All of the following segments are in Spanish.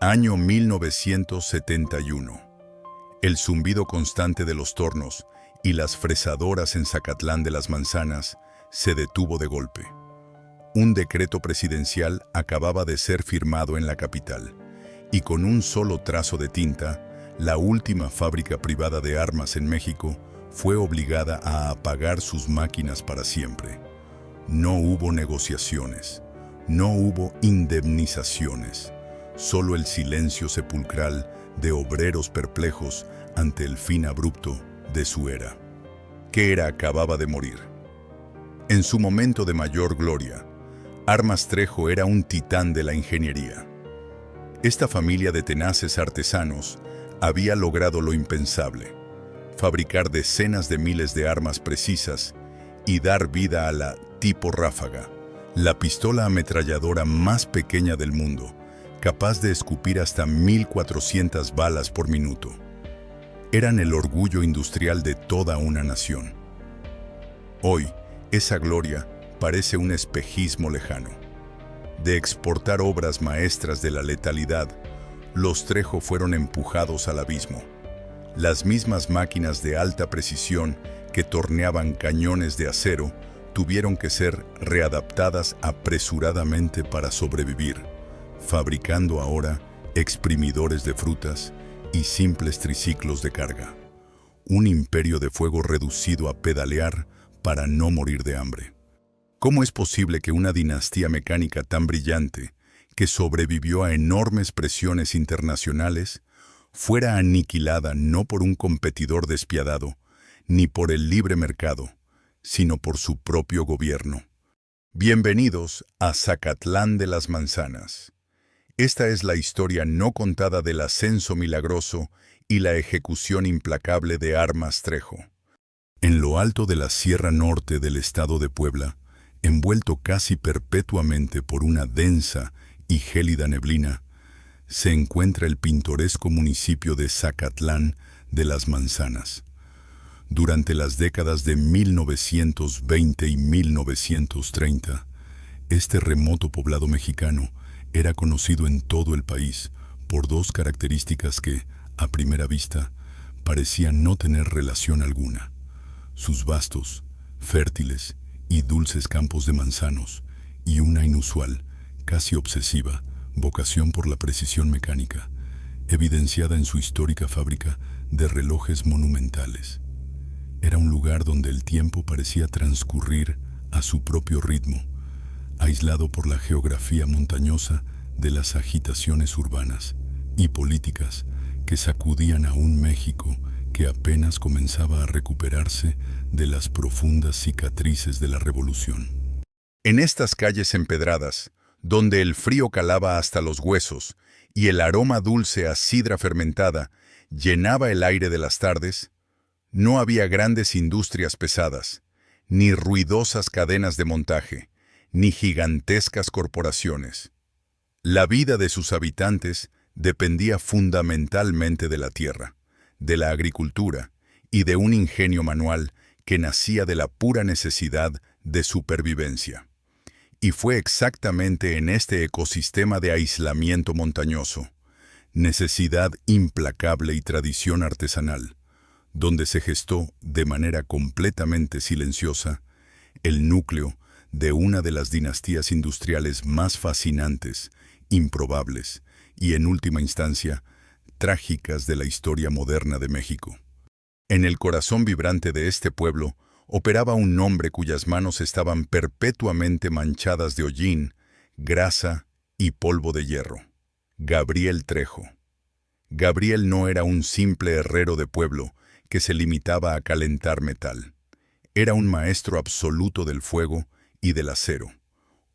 Año 1971. El zumbido constante de los tornos y las fresadoras en Zacatlán de las Manzanas se detuvo de golpe. Un decreto presidencial acababa de ser firmado en la capital, y con un solo trazo de tinta, la última fábrica privada de armas en México fue obligada a apagar sus máquinas para siempre. No hubo negociaciones, no hubo indemnizaciones, solo el silencio sepulcral de obreros perplejos ante el fin abrupto de su era. ¿Qué era acababa de morir? En su momento de mayor gloria, Armas Trejo era un titán de la ingeniería. Esta familia de tenaces artesanos había logrado lo impensable: fabricar decenas de miles de armas precisas y dar vida a la tipo ráfaga, la pistola ametralladora más pequeña del mundo, capaz de escupir hasta 1.400 balas por minuto. Eran el orgullo industrial de toda una nación. Hoy, esa gloria parece un espejismo lejano. De exportar obras maestras de la letalidad, los Trejo fueron empujados al abismo. Las mismas máquinas de alta precisión que torneaban cañones de acero tuvieron que ser readaptadas apresuradamente para sobrevivir, fabricando ahora exprimidores de frutas y simples triciclos de carga. Un imperio de fuego reducido a pedalear para no morir de hambre. ¿Cómo es posible que una dinastía mecánica tan brillante, que sobrevivió a enormes presiones internacionales, fuera aniquilada no por un competidor despiadado, ni por el libre mercado, sino por su propio gobierno? Bienvenidos a Zacatlán de las Manzanas. Esta es la historia no contada del ascenso milagroso y la ejecución implacable de Armas Trejo. En lo alto de la Sierra Norte del estado de Puebla, envuelto casi perpetuamente por una densa y gélida neblina, se encuentra el pintoresco municipio de Zacatlán de las Manzanas. Durante las décadas de 1920 y 1930, este remoto poblado mexicano era conocido en todo el país por dos características que, a primera vista, parecían no tener relación alguna: sus vastos, fértiles y dulces campos de manzanos, y una inusual, casi obsesiva, vocación por la precisión mecánica, evidenciada en su histórica fábrica de relojes monumentales. Era un lugar donde el tiempo parecía transcurrir a su propio ritmo, aislado por la geografía montañosa de las agitaciones urbanas y políticas que sacudían a un México que apenas comenzaba a recuperarse de las profundas cicatrices de la Revolución. En estas calles empedradas, donde el frío calaba hasta los huesos y el aroma dulce a sidra fermentada llenaba el aire de las tardes, no había grandes industrias pesadas, ni ruidosas cadenas de montaje, ni gigantescas corporaciones. La vida de sus habitantes dependía fundamentalmente de la tierra, de la agricultura y de un ingenio manual que nacía de la pura necesidad de supervivencia. Y fue exactamente en este ecosistema de aislamiento montañoso, necesidad implacable y tradición artesanal, donde se gestó de manera completamente silenciosa el núcleo de una de las dinastías industriales más fascinantes, improbables y, en última instancia, trágicas de la historia moderna de México. En el corazón vibrante de este pueblo operaba un hombre cuyas manos estaban perpetuamente manchadas de hollín, grasa y polvo de hierro: Gabriel Trejo. Gabriel no era un simple herrero de pueblo que se limitaba a calentar metal. Era un maestro absoluto del fuego y del acero,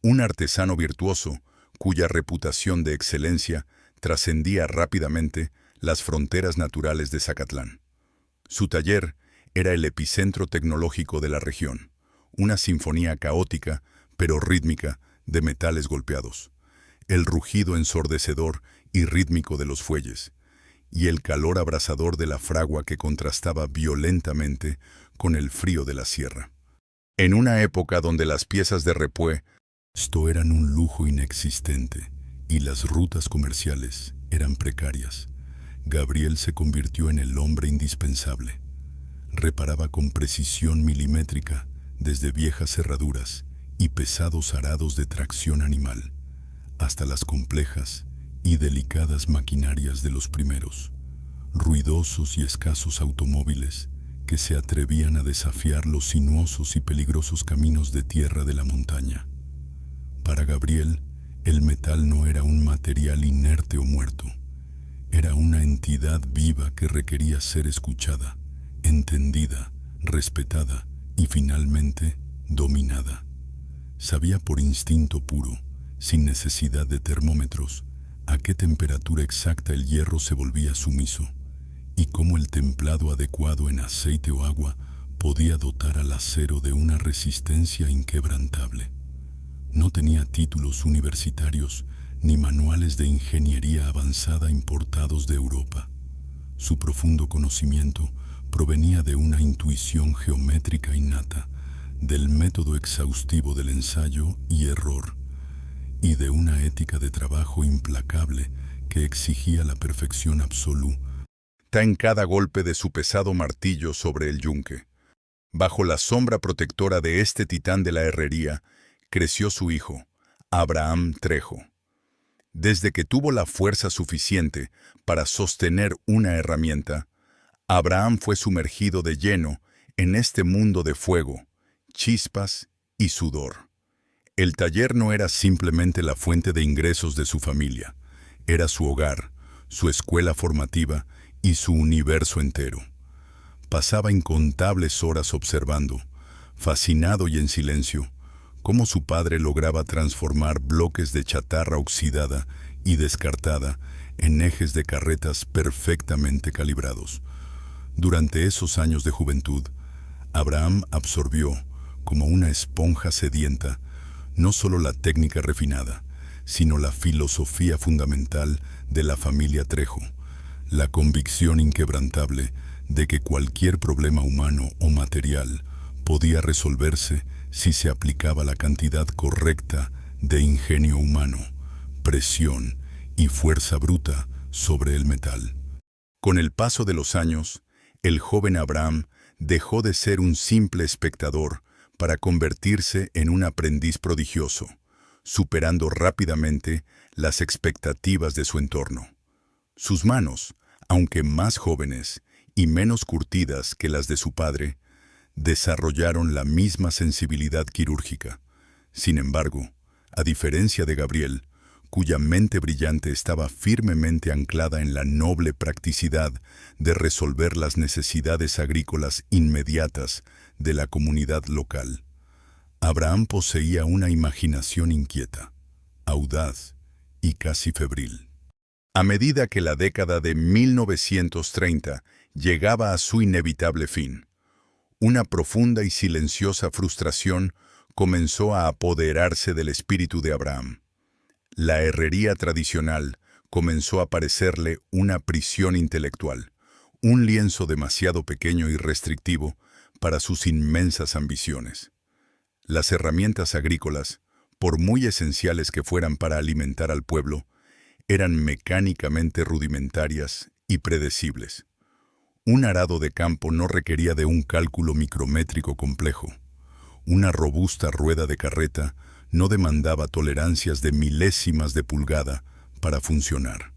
un artesano virtuoso cuya reputación de excelencia trascendía rápidamente las fronteras naturales de Zacatlán. Su taller era el epicentro tecnológico de la región, una sinfonía caótica pero rítmica de metales golpeados, el rugido ensordecedor y rítmico de los fuelles, y el calor abrasador de la fragua que contrastaba violentamente con el frío de la sierra. En una época donde las piezas de repuesto eran un lujo inexistente y las rutas comerciales eran precarias, Gabriel se convirtió en el hombre indispensable. Reparaba con precisión milimétrica desde viejas cerraduras y pesados arados de tracción animal, hasta las complejas y delicadas maquinarias de los primeros, ruidosos y escasos automóviles que se atrevían a desafiar los sinuosos y peligrosos caminos de tierra de la montaña. Para Gabriel, el metal no era un material inerte o muerto. Era una entidad viva que requería ser escuchada, entendida, respetada y finalmente dominada. Sabía por instinto puro, sin necesidad de termómetros, a qué temperatura exacta el hierro se volvía sumiso y cómo el templado adecuado en aceite o agua podía dotar al acero de una resistencia inquebrantable. No tenía títulos universitarios ni manuales de ingeniería avanzada importados de Europa. Su profundo conocimiento provenía de una intuición geométrica innata, del método exhaustivo del ensayo y error, y de una ética de trabajo implacable que exigía la perfección absoluta en cada golpe de su pesado martillo sobre el yunque. Bajo la sombra protectora de este titán de la herrería, creció su hijo, Abraham Trejo. Desde que tuvo la fuerza suficiente para sostener una herramienta, Abraham fue sumergido de lleno en este mundo de fuego, chispas y sudor. El taller no era simplemente la fuente de ingresos de su familia, era su hogar, su escuela formativa y su universo entero. Pasaba incontables horas observando, fascinado y en silencio, cómo su padre lograba transformar bloques de chatarra oxidada y descartada en ejes de carretas perfectamente calibrados. Durante esos años de juventud, Abraham absorbió, como una esponja sedienta, no solo la técnica refinada, sino la filosofía fundamental de la familia Trejo, la convicción inquebrantable de que cualquier problema humano o material podía resolverse si se aplicaba la cantidad correcta de ingenio humano, presión y fuerza bruta sobre el metal. Con el paso de los años, el joven Abraham dejó de ser un simple espectador para convertirse en un aprendiz prodigioso, superando rápidamente las expectativas de su entorno. Sus manos, aunque más jóvenes y menos curtidas que las de su padre, desarrollaron la misma sensibilidad quirúrgica. Sin embargo, a diferencia de Gabriel, cuya mente brillante estaba firmemente anclada en la noble practicidad de resolver las necesidades agrícolas inmediatas de la comunidad local, Abraham poseía una imaginación inquieta, audaz y casi febril. A medida que la década de 1930 llegaba a su inevitable fin, una profunda y silenciosa frustración comenzó a apoderarse del espíritu de Abraham. La herrería tradicional comenzó a parecerle una prisión intelectual, un lienzo demasiado pequeño y restrictivo para sus inmensas ambiciones. Las herramientas agrícolas, por muy esenciales que fueran para alimentar al pueblo, eran mecánicamente rudimentarias y predecibles. Un arado de campo no requería de un cálculo micrométrico complejo. Una robusta rueda de carreta no demandaba tolerancias de milésimas de pulgada para funcionar.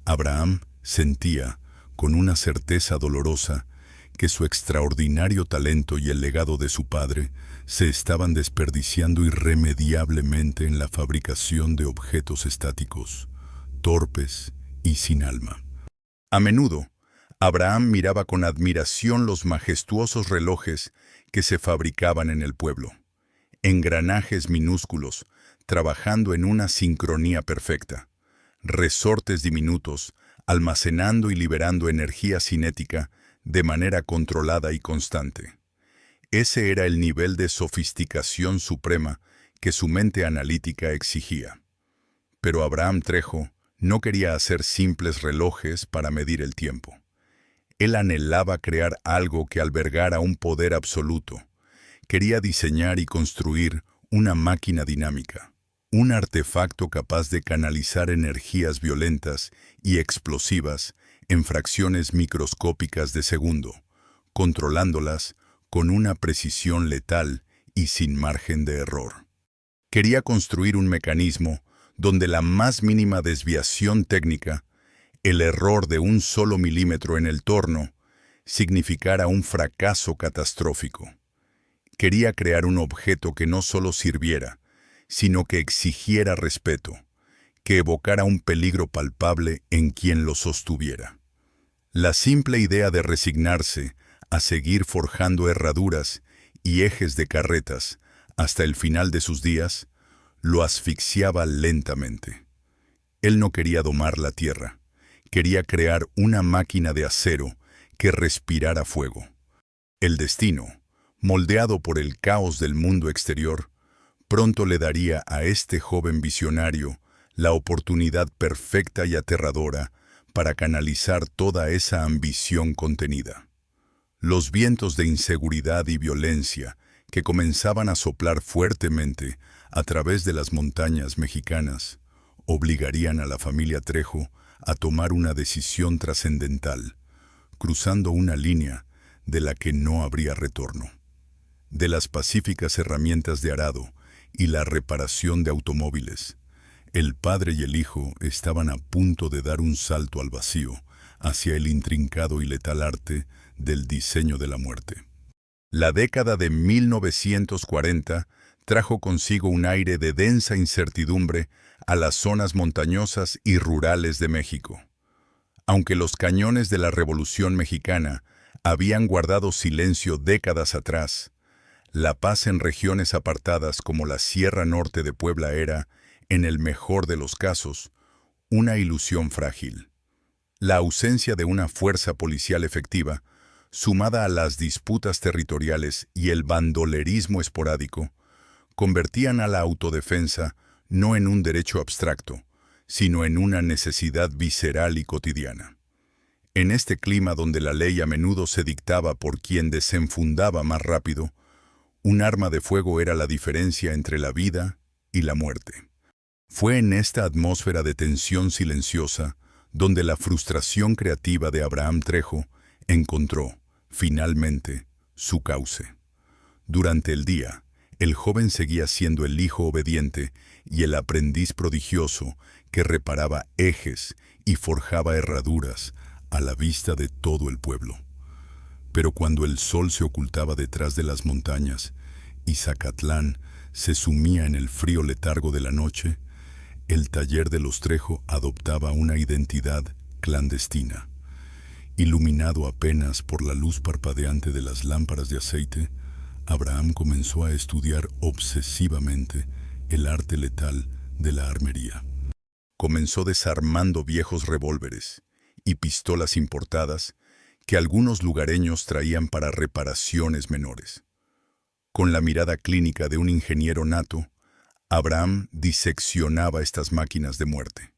Abraham sentía, con una certeza dolorosa, que su extraordinario talento y el legado de su padre se estaban desperdiciando irremediablemente en la fabricación de objetos estáticos, torpes y sin alma. A menudo, Abraham miraba con admiración los majestuosos relojes que se fabricaban en el pueblo. Engranajes minúsculos, trabajando en una sincronía perfecta. Resortes diminutos, almacenando y liberando energía cinética de manera controlada y constante. Ese era el nivel de sofisticación suprema que su mente analítica exigía. Pero Abraham Trejo no quería hacer simples relojes para medir el tiempo. Él anhelaba crear algo que albergara un poder absoluto. Quería diseñar y construir una máquina dinámica, un artefacto capaz de canalizar energías violentas y explosivas en fracciones microscópicas de segundo, controlándolas con una precisión letal y sin margen de error. Quería construir un mecanismo donde la más mínima desviación técnica, el error de un solo milímetro en el torno, significara un fracaso catastrófico. Quería crear un objeto que no solo sirviera, sino que exigiera respeto, que evocara un peligro palpable en quien lo sostuviera. La simple idea de resignarse a seguir forjando herraduras y ejes de carretas hasta el final de sus días lo asfixiaba lentamente. Él no quería domar la tierra, quería crear una máquina de acero que respirara fuego. El destino, moldeado por el caos del mundo exterior, pronto le daría a este joven visionario la oportunidad perfecta y aterradora para canalizar toda esa ambición contenida. Los vientos de inseguridad y violencia que comenzaban a soplar fuertemente a través de las montañas mexicanas obligarían a la familia Trejo a tomar una decisión trascendental, cruzando una línea de la que no habría retorno. De las pacíficas herramientas de arado y la reparación de automóviles, el padre y el hijo estaban a punto de dar un salto al vacío hacia el intrincado y letal arte del diseño de la muerte. La década de 1940 trajo consigo un aire de densa incertidumbre a las zonas montañosas y rurales de México. Aunque los cañones de la Revolución Mexicana habían guardado silencio décadas atrás, la paz en regiones apartadas como la Sierra Norte de Puebla era, en el mejor de los casos, una ilusión frágil. La ausencia de una fuerza policial efectiva, sumada a las disputas territoriales y el bandolerismo esporádico, convertían a la autodefensa no en un derecho abstracto, sino en una necesidad visceral y cotidiana. En este clima donde la ley a menudo se dictaba por quien desenfundaba más rápido, un arma de fuego era la diferencia entre la vida y la muerte. Fue en esta atmósfera de tensión silenciosa donde la frustración creativa de Abraham Trejo encontró, finalmente, su cauce. Durante el día, el joven seguía siendo el hijo obediente y el aprendiz prodigioso que reparaba ejes y forjaba herraduras a la vista de todo el pueblo. Pero cuando el sol se ocultaba detrás de las montañas y Zacatlán se sumía en el frío letargo de la noche, el taller de los Trejo adoptaba una identidad clandestina. Iluminado apenas por la luz parpadeante de las lámparas de aceite, Abraham comenzó a estudiar obsesivamente el arte letal de la armería. Comenzó desarmando viejos revólveres y pistolas importadas que algunos lugareños traían para reparaciones menores. Con la mirada clínica de un ingeniero nato, Abraham diseccionaba estas máquinas de muerte.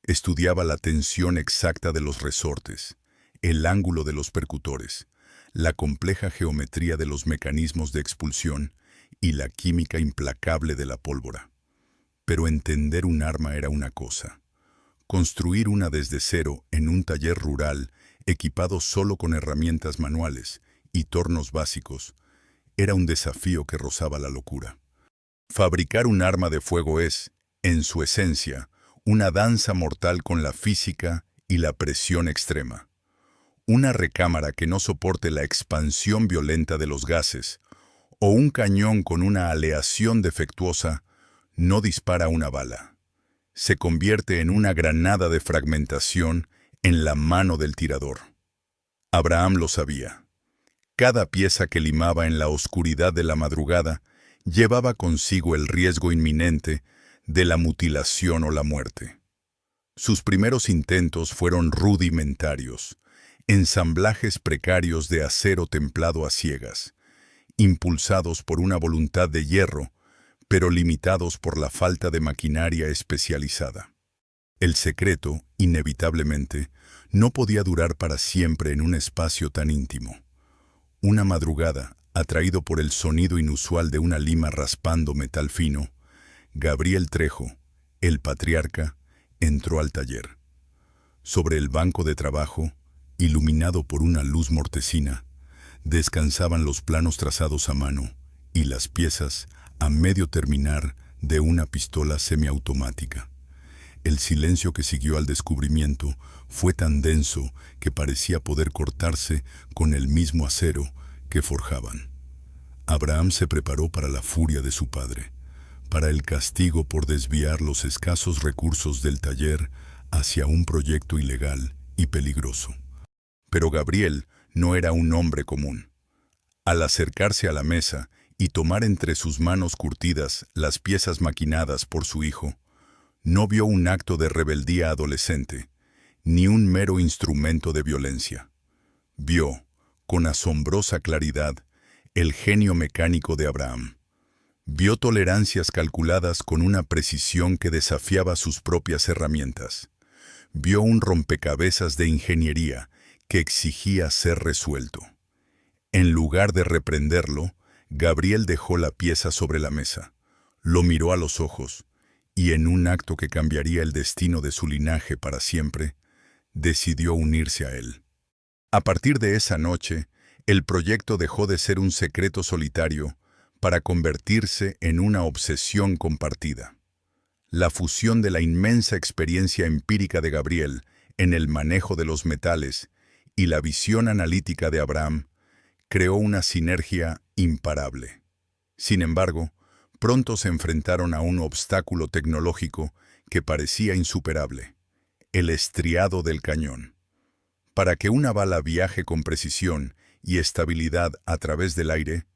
Estudiaba la tensión exacta de los resortes, el ángulo de los percutores, la compleja geometría de los mecanismos de expulsión y la química implacable de la pólvora. Pero entender un arma era una cosa. Construir una desde cero en un taller rural equipado solo con herramientas manuales y tornos básicos era un desafío que rozaba la locura. Fabricar un arma de fuego es, en su esencia, una danza mortal con la física y la presión extrema. Una recámara que no soporte la expansión violenta de los gases, o un cañón con una aleación defectuosa, no dispara una bala. Se convierte en una granada de fragmentación en la mano del tirador. Abraham lo sabía. Cada pieza que limaba en la oscuridad de la madrugada llevaba consigo el riesgo inminente de la mutilación o la muerte. Sus primeros intentos fueron rudimentarios, ensamblajes precarios de acero templado a ciegas, impulsados por una voluntad de hierro, pero limitados por la falta de maquinaria especializada. El secreto, inevitablemente, no podía durar para siempre en un espacio tan íntimo. Una madrugada, atraído por el sonido inusual de una lima raspando metal fino, Gabriel Trejo, el patriarca, entró al taller. Sobre el banco de trabajo, iluminado por una luz mortecina, descansaban los planos trazados a mano y las piezas a medio terminar de una pistola semiautomática. El silencio que siguió al descubrimiento fue tan denso que parecía poder cortarse con el mismo acero que forjaban. Abraham se preparó para la furia de su padre, para el castigo por desviar los escasos recursos del taller hacia un proyecto ilegal y peligroso. Pero Gabriel no era un hombre común. Al acercarse a la mesa y tomar entre sus manos curtidas las piezas maquinadas por su hijo, no vio un acto de rebeldía adolescente, ni un mero instrumento de violencia. Vio, con asombrosa claridad, el genio mecánico de Abraham. Vio tolerancias calculadas con una precisión que desafiaba sus propias herramientas. Vio un rompecabezas de ingeniería que exigía ser resuelto. En lugar de reprenderlo, Gabriel dejó la pieza sobre la mesa, lo miró a los ojos y, en un acto que cambiaría el destino de su linaje para siempre, decidió unirse a él. A partir de esa noche, el proyecto dejó de ser un secreto solitario para convertirse en una obsesión compartida. La fusión de la inmensa experiencia empírica de Gabriel en el manejo de los metales y la visión analítica de Abraham creó una sinergia imparable. Sin embargo, pronto se enfrentaron a un obstáculo tecnológico que parecía insuperable: el estriado del cañón. Para que una bala viaje con precisión y estabilidad a través del aire,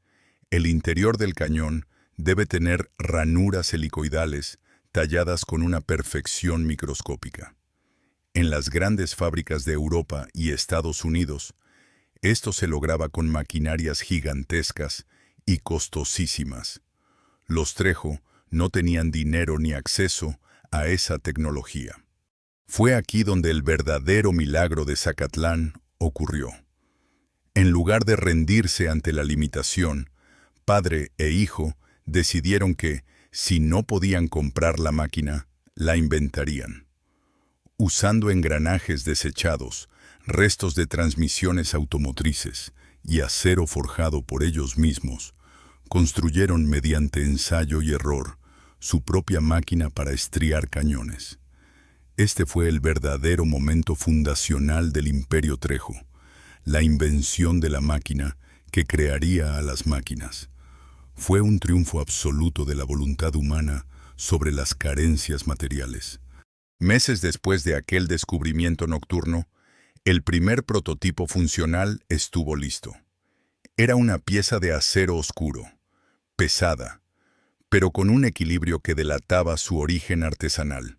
el interior del cañón debe tener ranuras helicoidales talladas con una perfección microscópica. En las grandes fábricas de Europa y Estados Unidos, esto se lograba con maquinarias gigantescas y costosísimas. Los Trejo no tenían dinero ni acceso a esa tecnología. Fue aquí donde el verdadero milagro de Zacatlán ocurrió. En lugar de rendirse ante la limitación, padre e hijo decidieron que, si no podían comprar la máquina, la inventarían. Usando engranajes desechados, restos de transmisiones automotrices y acero forjado por ellos mismos, construyeron mediante ensayo y error su propia máquina para estriar cañones. Este fue el verdadero momento fundacional del Imperio Trejo, la invención de la máquina que crearía a las máquinas. Fue un triunfo absoluto de la voluntad humana sobre las carencias materiales. Meses después de aquel descubrimiento nocturno, el primer prototipo funcional estuvo listo. Era una pieza de acero oscuro, pesada, pero con un equilibrio que delataba su origen artesanal.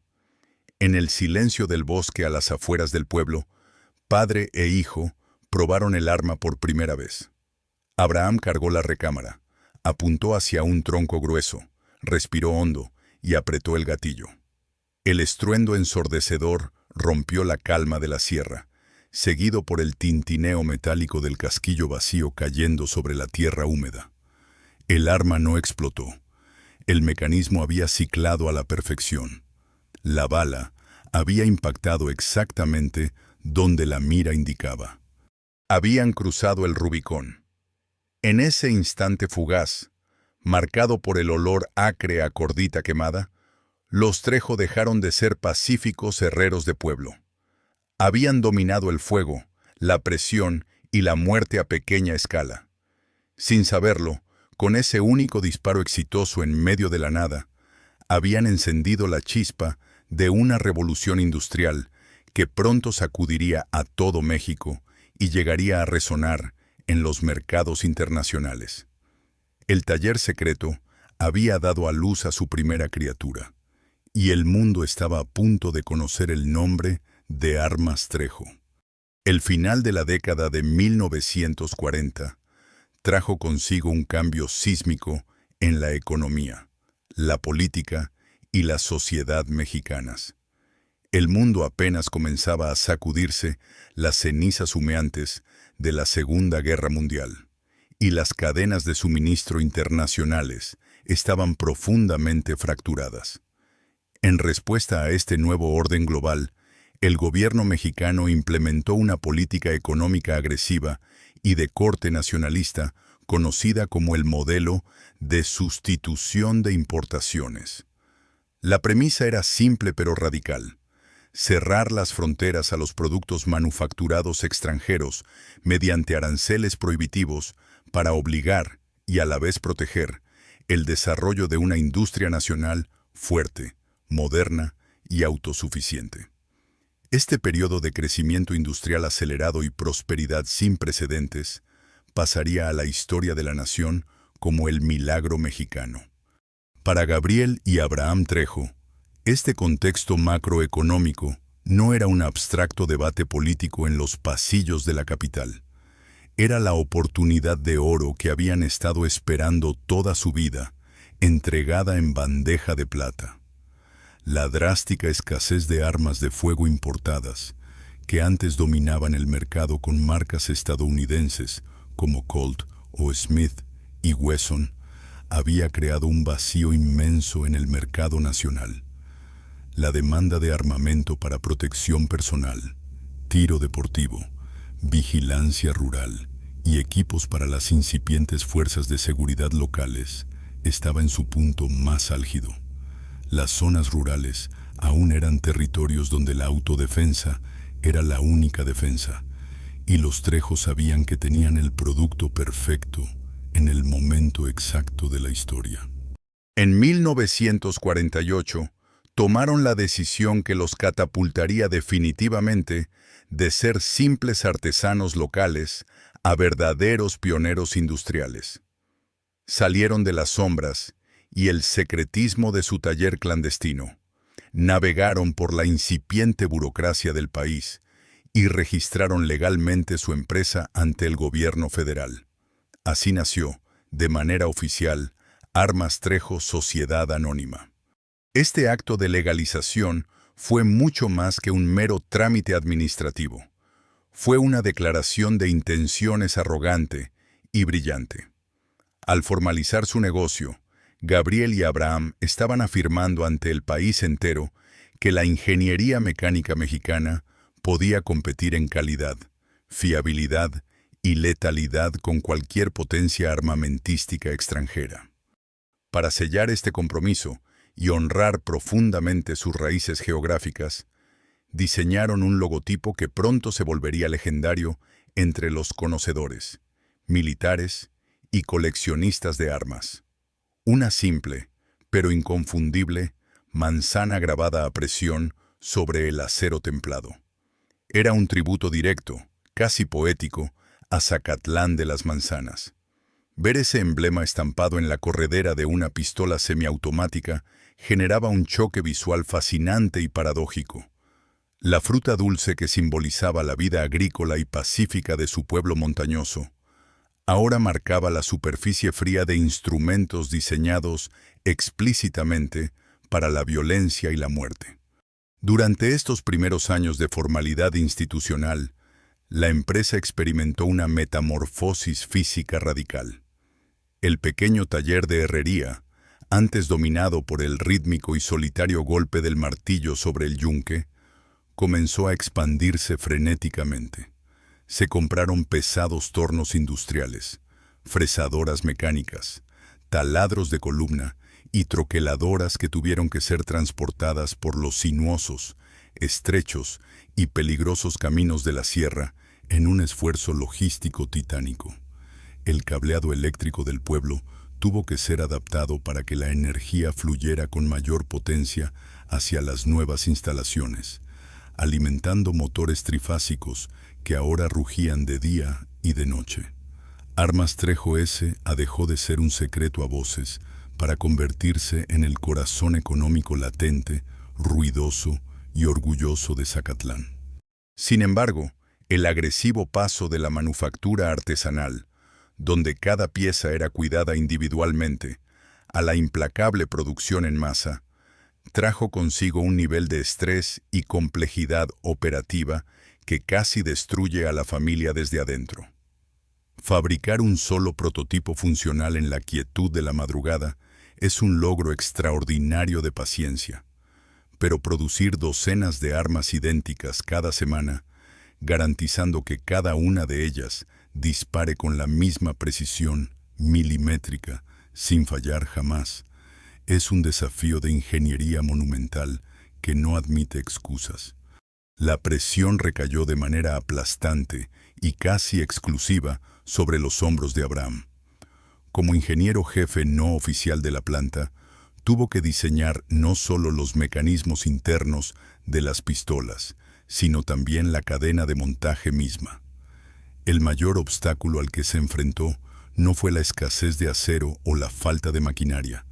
En el silencio del bosque a las afueras del pueblo, padre e hijo probaron el arma por primera vez. Abraham cargó la recámara, apuntó hacia un tronco grueso, respiró hondo y apretó el gatillo. El estruendo ensordecedor rompió la calma de la sierra, seguido por el tintineo metálico del casquillo vacío cayendo sobre la tierra húmeda. El arma no explotó. El mecanismo había ciclado a la perfección. La bala había impactado exactamente donde la mira indicaba. Habían cruzado el Rubicón. En ese instante fugaz, marcado por el olor acre a cordita quemada, los Trejo dejaron de ser pacíficos herreros de pueblo. Habían dominado el fuego, la presión y la muerte a pequeña escala. Sin saberlo, con ese único disparo exitoso en medio de la nada, habían encendido la chispa de una revolución industrial que pronto sacudiría a todo México y llegaría a resonar en los mercados internacionales. El taller secreto había dado a luz a su primera criatura, y el mundo estaba a punto de conocer el nombre de Armas Trejo. El final de la década de 1940 trajo consigo un cambio sísmico en la economía, la política y la sociedad mexicanas. El mundo apenas comenzaba a sacudirse las cenizas humeantes de la Segunda Guerra Mundial, y las cadenas de suministro internacionales estaban profundamente fracturadas. En respuesta a este nuevo orden global, el gobierno mexicano implementó una política económica agresiva y de corte nacionalista conocida como el modelo de sustitución de importaciones. La premisa era simple pero radical: cerrar las fronteras a los productos manufacturados extranjeros mediante aranceles prohibitivos para obligar y a la vez proteger el desarrollo de una industria nacional fuerte, moderna y autosuficiente. Este periodo de crecimiento industrial acelerado y prosperidad sin precedentes pasaría a la historia de la nación como el milagro mexicano. Para Gabriel y Abraham Trejo, este contexto macroeconómico no era un abstracto debate político en los pasillos de la capital. Era la oportunidad de oro que habían estado esperando toda su vida, entregada en bandeja de plata. La drástica escasez de armas de fuego importadas, que antes dominaban el mercado con marcas estadounidenses como Colt o Smith y Wesson, había creado un vacío inmenso en el mercado nacional. La demanda de armamento para protección personal, tiro deportivo, vigilancia rural y equipos para las incipientes fuerzas de seguridad locales estaba en su punto más álgido. Las zonas rurales aún eran territorios donde la autodefensa era la única defensa, y los Trejos sabían que tenían el producto perfecto en el momento exacto de la historia. En 1948, tomaron la decisión que los catapultaría definitivamente de ser simples artesanos locales a verdaderos pioneros industriales. Salieron de las sombras y el secretismo de su taller clandestino. Navegaron por la incipiente burocracia del país y registraron legalmente su empresa ante el gobierno federal. Así nació, de manera oficial, Armas Trejo Sociedad Anónima. Este acto de legalización fue mucho más que un mero trámite administrativo. Fue una declaración de intenciones arrogante y brillante. Al formalizar su negocio, Gabriel y Abraham estaban afirmando ante el país entero que la ingeniería mecánica mexicana podía competir en calidad, fiabilidad y letalidad con cualquier potencia armamentística extranjera. Para sellar este compromiso y honrar profundamente sus raíces geográficas, diseñaron un logotipo que pronto se volvería legendario entre los conocedores, militares y coleccionistas de armas. Una simple, pero inconfundible, manzana grabada a presión sobre el acero templado. Era un tributo directo, casi poético, a Zacatlán de las Manzanas. Ver ese emblema estampado en la corredera de una pistola semiautomática generaba un choque visual fascinante y paradójico. La fruta dulce que simbolizaba la vida agrícola y pacífica de su pueblo montañoso, ahora marcaba la superficie fría de instrumentos diseñados explícitamente para la violencia y la muerte. Durante estos primeros años de formalidad institucional, la empresa experimentó una metamorfosis física radical. El pequeño taller de herrería, antes dominado por el rítmico y solitario golpe del martillo sobre el yunque, comenzó a expandirse frenéticamente. Se compraron pesados tornos industriales, fresadoras mecánicas, taladros de columna y troqueladoras que tuvieron que ser transportadas por los sinuosos, estrechos y peligrosos caminos de la sierra en un esfuerzo logístico titánico. El cableado eléctrico del pueblo tuvo que ser adaptado para que la energía fluyera con mayor potencia hacia las nuevas instalaciones, alimentando motores trifásicos que ahora rugían de día y de noche. Armas Trejo S. dejó de ser un secreto a voces para convertirse en el corazón económico latente, ruidoso y orgulloso de Zacatlán. Sin embargo, el agresivo paso de la manufactura artesanal, donde cada pieza era cuidada individualmente, a la implacable producción en masa, trajo consigo un nivel de estrés y complejidad operativa que casi destruye a la familia desde adentro. Fabricar un solo prototipo funcional en la quietud de la madrugada es un logro extraordinario de paciencia, pero producir docenas de armas idénticas cada semana, garantizando que cada una de ellas dispare con la misma precisión milimétrica, sin fallar jamás, es un desafío de ingeniería monumental que no admite excusas. La presión recayó de manera aplastante y casi exclusiva sobre los hombros de Abraham. Como ingeniero jefe no oficial de la planta, tuvo que diseñar no solo los mecanismos internos de las pistolas, sino también la cadena de montaje misma. El mayor obstáculo al que se enfrentó no fue la escasez de acero o la falta de maquinaria,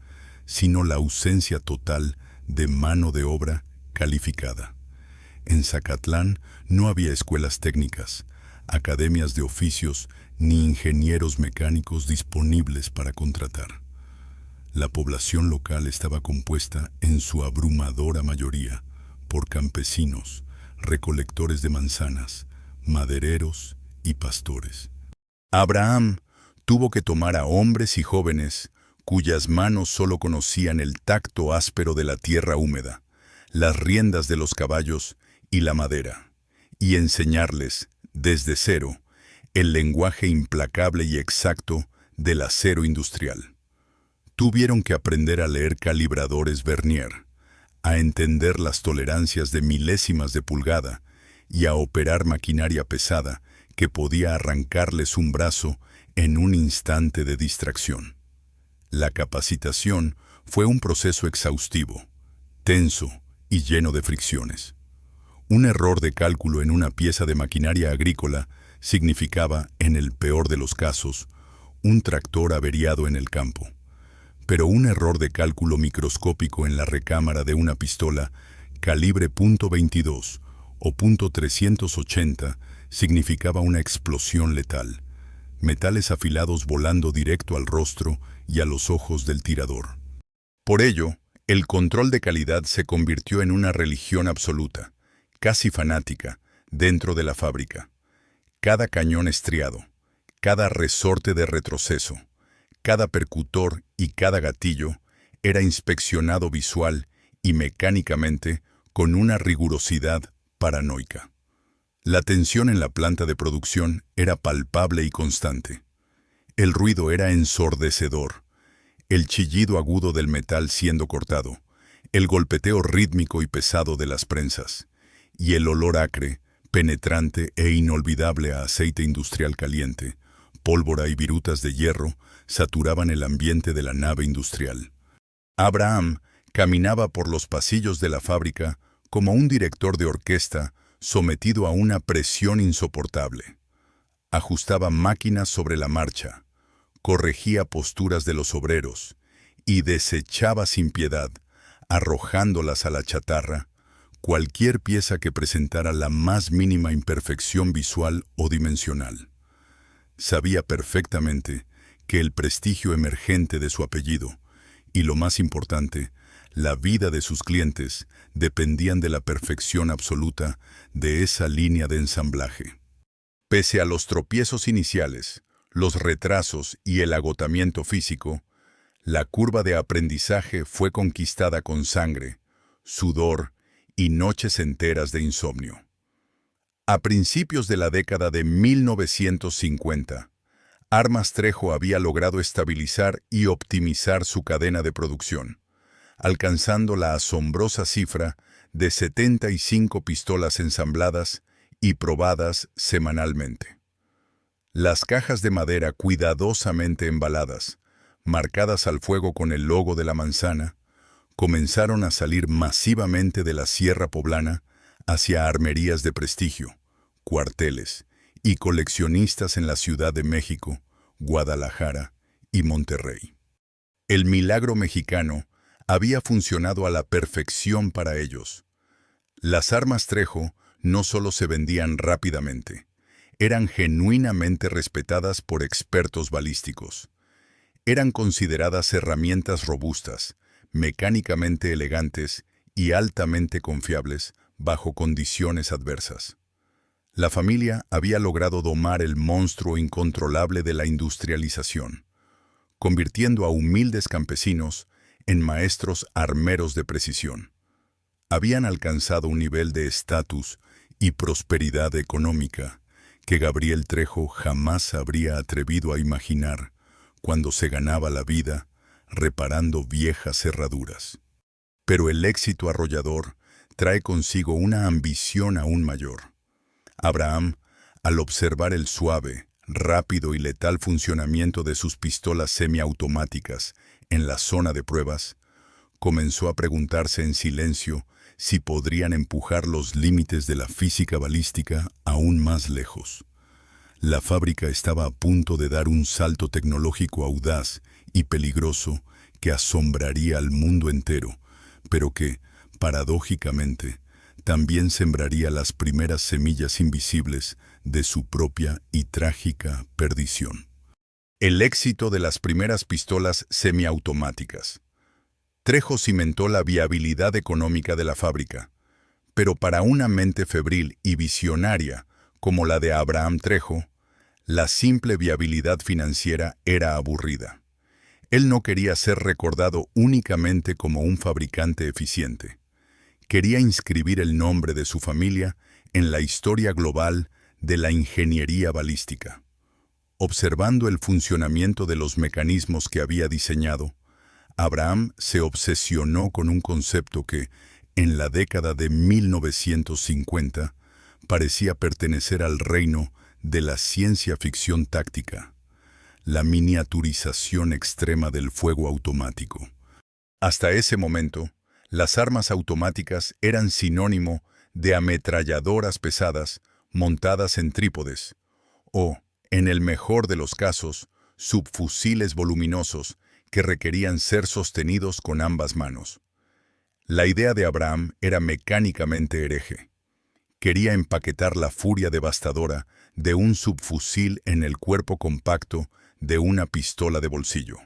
sino la ausencia total de mano de obra calificada. En Zacatlán no había escuelas técnicas, academias de oficios ni ingenieros mecánicos disponibles para contratar. La población local estaba compuesta en su abrumadora mayoría por campesinos, recolectores de manzanas, madereros y pastores. Abraham tuvo que tomar a hombres y jóvenes cuyas manos solo conocían el tacto áspero de la tierra húmeda, las riendas de los caballos y la madera, y enseñarles, desde cero, el lenguaje implacable y exacto del acero industrial. Tuvieron que aprender a leer calibradores Vernier, a entender las tolerancias de milésimas de pulgada y a operar maquinaria pesada que podía arrancarles un brazo en un instante de distracción. La capacitación fue un proceso exhaustivo, tenso y lleno de fricciones. Un error de cálculo en una pieza de maquinaria agrícola significaba, en el peor de los casos, un tractor averiado en el campo. Pero un error de cálculo microscópico en la recámara de una pistola calibre .22 o .380 significaba una explosión letal, metales afilados volando directo al rostro y a los ojos del tirador. Por ello, el control de calidad se convirtió en una religión absoluta, casi fanática, dentro de la fábrica. Cada cañón estriado, cada resorte de retroceso, cada percutor y cada gatillo era inspeccionado visual y mecánicamente con una rigurosidad paranoica. La tensión en la planta de producción era palpable y constante. El ruido era ensordecedor. El chillido agudo del metal siendo cortado, el golpeteo rítmico y pesado de las prensas, y el olor acre, penetrante e inolvidable a aceite industrial caliente, pólvora y virutas de hierro saturaban el ambiente de la nave industrial. Abraham caminaba por los pasillos de la fábrica como un director de orquesta sometido a una presión insoportable. Ajustaba máquinas sobre la marcha, corregía posturas de los obreros y desechaba sin piedad, arrojándolas a la chatarra, cualquier pieza que presentara la más mínima imperfección visual o dimensional. Sabía perfectamente que el prestigio emergente de su apellido y, lo más importante, la vida de sus clientes dependían de la perfección absoluta de esa línea de ensamblaje. Pese a los tropiezos iniciales, los retrasos y el agotamiento físico, la curva de aprendizaje fue conquistada con sangre, sudor y noches enteras de insomnio. A principios de la década de 1950, Armas Trejo había logrado estabilizar y optimizar su cadena de producción, alcanzando la asombrosa cifra de 75 pistolas ensambladas y probadas semanalmente. Las cajas de madera cuidadosamente embaladas, marcadas al fuego con el logo de la manzana, comenzaron a salir masivamente de la Sierra Poblana hacia armerías de prestigio, cuarteles y coleccionistas en la Ciudad de México, Guadalajara y Monterrey. El milagro mexicano había funcionado a la perfección para ellos. Las armas Trejo no solo se vendían rápidamente, eran genuinamente respetadas por expertos balísticos. Eran consideradas herramientas robustas, mecánicamente elegantes y altamente confiables bajo condiciones adversas. La familia había logrado domar el monstruo incontrolable de la industrialización, convirtiendo a humildes campesinos en maestros armeros de precisión. Habían alcanzado un nivel de estatus y prosperidad económica que Gabriel Trejo jamás habría atrevido a imaginar cuando se ganaba la vida reparando viejas cerraduras. Pero el éxito arrollador trae consigo una ambición aún mayor. Abraham, al observar el suave, rápido y letal funcionamiento de sus pistolas semiautomáticas en la zona de pruebas, comenzó a preguntarse en silencio si podrían empujar los límites de la física balística aún más lejos. La fábrica estaba a punto de dar un salto tecnológico audaz y peligroso que asombraría al mundo entero, pero que, paradójicamente, también sembraría las primeras semillas invisibles de su propia y trágica perdición. El éxito de las primeras pistolas semiautomáticas. Trejo cimentó la viabilidad económica de la fábrica, pero para una mente febril y visionaria como la de Abraham Trejo, la simple viabilidad financiera era aburrida. Él no quería ser recordado únicamente como un fabricante eficiente. Quería inscribir el nombre de su familia en la historia global de la ingeniería balística. Observando el funcionamiento de los mecanismos que había diseñado, Abraham se obsesionó con un concepto que, en la década de 1950, parecía pertenecer al reino de la ciencia ficción táctica: la miniaturización extrema del fuego automático. Hasta ese momento, las armas automáticas eran sinónimo de ametralladoras pesadas montadas en trípodes, o, en el mejor de los casos, subfusiles voluminosos que requerían ser sostenidos con ambas manos. La idea de Abraham era mecánicamente hereje. Quería empaquetar la furia devastadora de un subfusil en el cuerpo compacto de una pistola de bolsillo.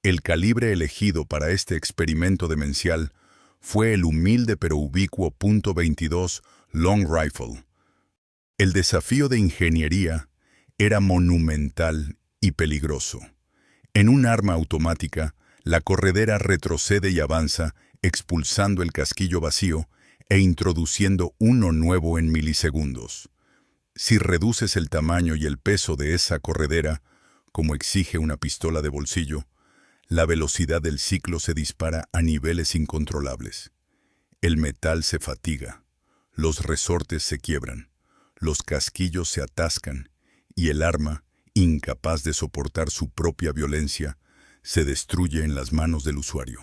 El calibre elegido para este experimento demencial fue el humilde pero ubicuo .22 Long Rifle. El desafío de ingeniería era monumental y peligroso. En un arma automática, la corredera retrocede y avanza, expulsando el casquillo vacío e introduciendo uno nuevo en milisegundos. Si reduces el tamaño y el peso de esa corredera, como exige una pistola de bolsillo, la velocidad del ciclo se dispara a niveles incontrolables. El metal se fatiga, los resortes se quiebran, los casquillos se atascan y el arma, incapaz de soportar su propia violencia, se destruye en las manos del usuario.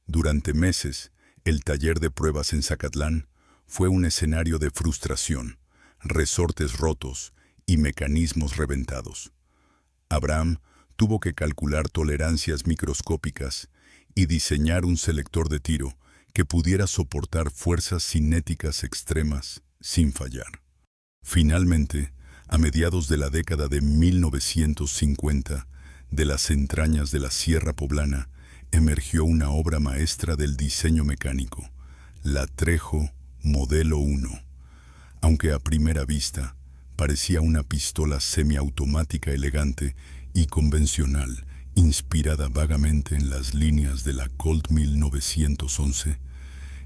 Durante meses, el taller de pruebas en Zacatlán fue un escenario de frustración, resortes rotos y mecanismos reventados. Abraham tuvo que calcular tolerancias microscópicas y diseñar un selector de tiro que pudiera soportar fuerzas cinéticas extremas sin fallar. Finalmente, a mediados de la década de 1950, de las entrañas de la Sierra Poblana, emergió una obra maestra del diseño mecánico, la Trejo Modelo 1. Aunque a primera vista parecía una pistola semiautomática elegante y convencional, inspirada vagamente en las líneas de la Colt 1911,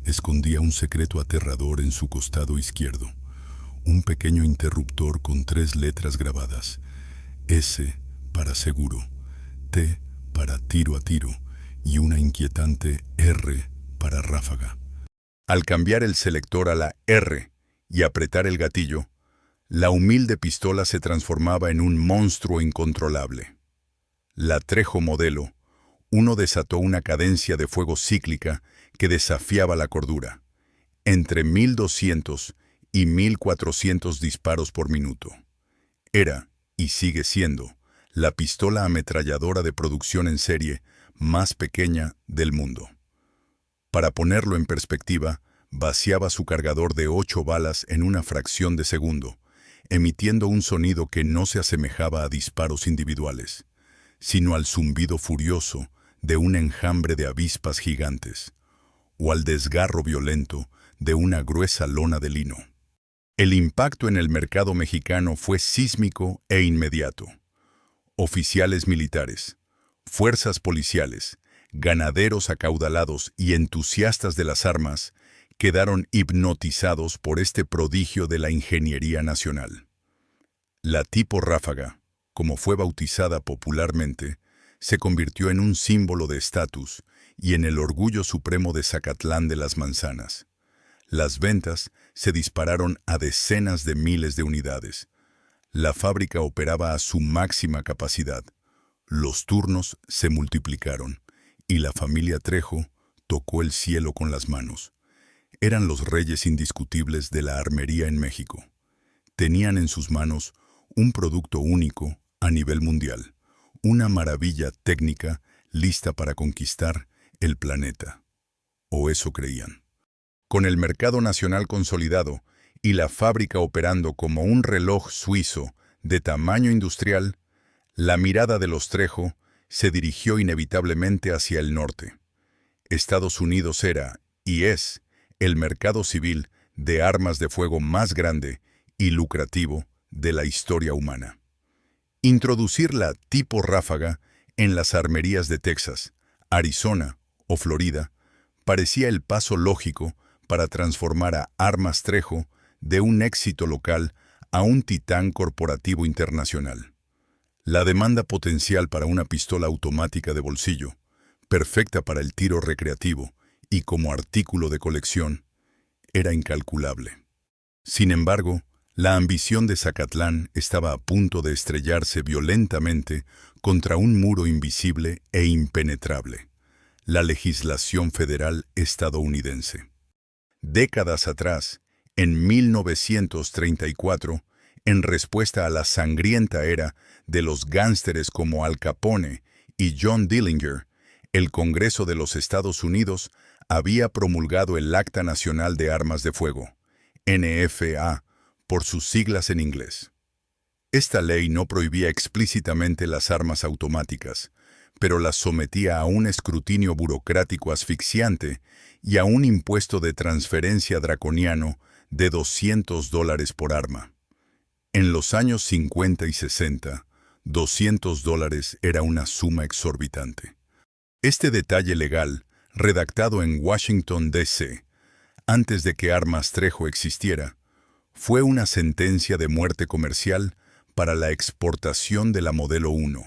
escondía un secreto aterrador en su costado izquierdo. Un pequeño interruptor con 3 letras grabadas: S para seguro, T para tiro a tiro y una inquietante R para ráfaga. Al cambiar el selector a la R y apretar el gatillo, la humilde pistola se transformaba en un monstruo incontrolable. La Trejo Modelo 1 desató una cadencia de fuego cíclica que desafiaba la cordura, entre 1200 y 1400 disparos por minuto. Era, y sigue siendo, la pistola ametralladora de producción en serie más pequeña del mundo. Para ponerlo en perspectiva, vaciaba su cargador de 8 balas en una fracción de segundo, emitiendo un sonido que no se asemejaba a disparos individuales, sino al zumbido furioso de un enjambre de avispas gigantes, o al desgarro violento de una gruesa lona de lino. El impacto en el mercado mexicano fue sísmico e inmediato. Oficiales militares, fuerzas policiales, ganaderos acaudalados y entusiastas de las armas quedaron hipnotizados por este prodigio de la ingeniería nacional. La tipo ráfaga, como fue bautizada popularmente, se convirtió en un símbolo de estatus y en el orgullo supremo de Zacatlán de las Manzanas. Las ventas se dispararon a decenas de miles de unidades. La fábrica operaba a su máxima capacidad. Los turnos se multiplicaron y la familia Trejo tocó el cielo con las manos. Eran los reyes indiscutibles de la armería en México. Tenían en sus manos un producto único a nivel mundial, una maravilla técnica lista para conquistar el planeta. O eso creían. Con el mercado nacional consolidado y la fábrica operando como un reloj suizo de tamaño industrial, la mirada de los Trejo se dirigió inevitablemente hacia el norte. Estados Unidos era, y es, el mercado civil de armas de fuego más grande y lucrativo de la historia humana. Introducir la tipo ráfaga en las armerías de Texas, Arizona o Florida parecía el paso lógico para transformar a Armas Trejo de un éxito local a un titán corporativo internacional. La demanda potencial para una pistola automática de bolsillo, perfecta para el tiro recreativo y como artículo de colección, era incalculable. Sin embargo, la ambición de Zacatlán estaba a punto de estrellarse violentamente contra un muro invisible e impenetrable: la legislación federal estadounidense. Décadas atrás, en 1934, en respuesta a la sangrienta era de los gánsteres como Al Capone y John Dillinger, el Congreso de los Estados Unidos había promulgado el Acta Nacional de Armas de Fuego, NFA, por sus siglas en inglés. Esta ley no prohibía explícitamente las armas automáticas, pero las sometía a un escrutinio burocrático asfixiante y a un impuesto de transferencia draconiano de $200 por arma. En los años 50 y 60, $200 era una suma exorbitante. Este detalle legal, redactado en Washington, D.C., antes de que Armas Trejo existiera, fue una sentencia de muerte comercial para la exportación de la Modelo 1.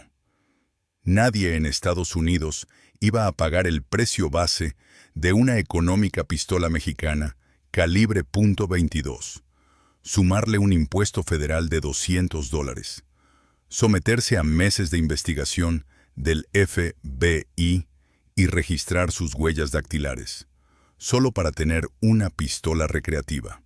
Nadie en Estados Unidos iba a pagar el precio base de una económica pistola mexicana calibre .22, sumarle un impuesto federal de $200, someterse a meses de investigación del FBI y registrar sus huellas dactilares, solo para tener una pistola recreativa.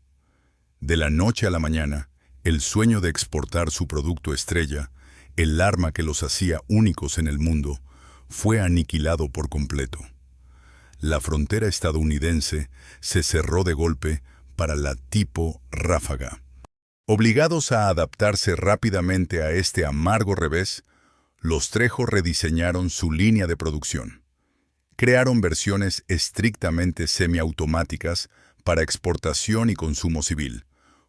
De la noche a la mañana, el sueño de exportar su producto estrella, el arma que los hacía únicos en el mundo, fue aniquilado por completo. La frontera estadounidense se cerró de golpe para la tipo ráfaga. Obligados a adaptarse rápidamente a este amargo revés, los Trejo rediseñaron su línea de producción. Crearon versiones estrictamente semiautomáticas para exportación y consumo civil,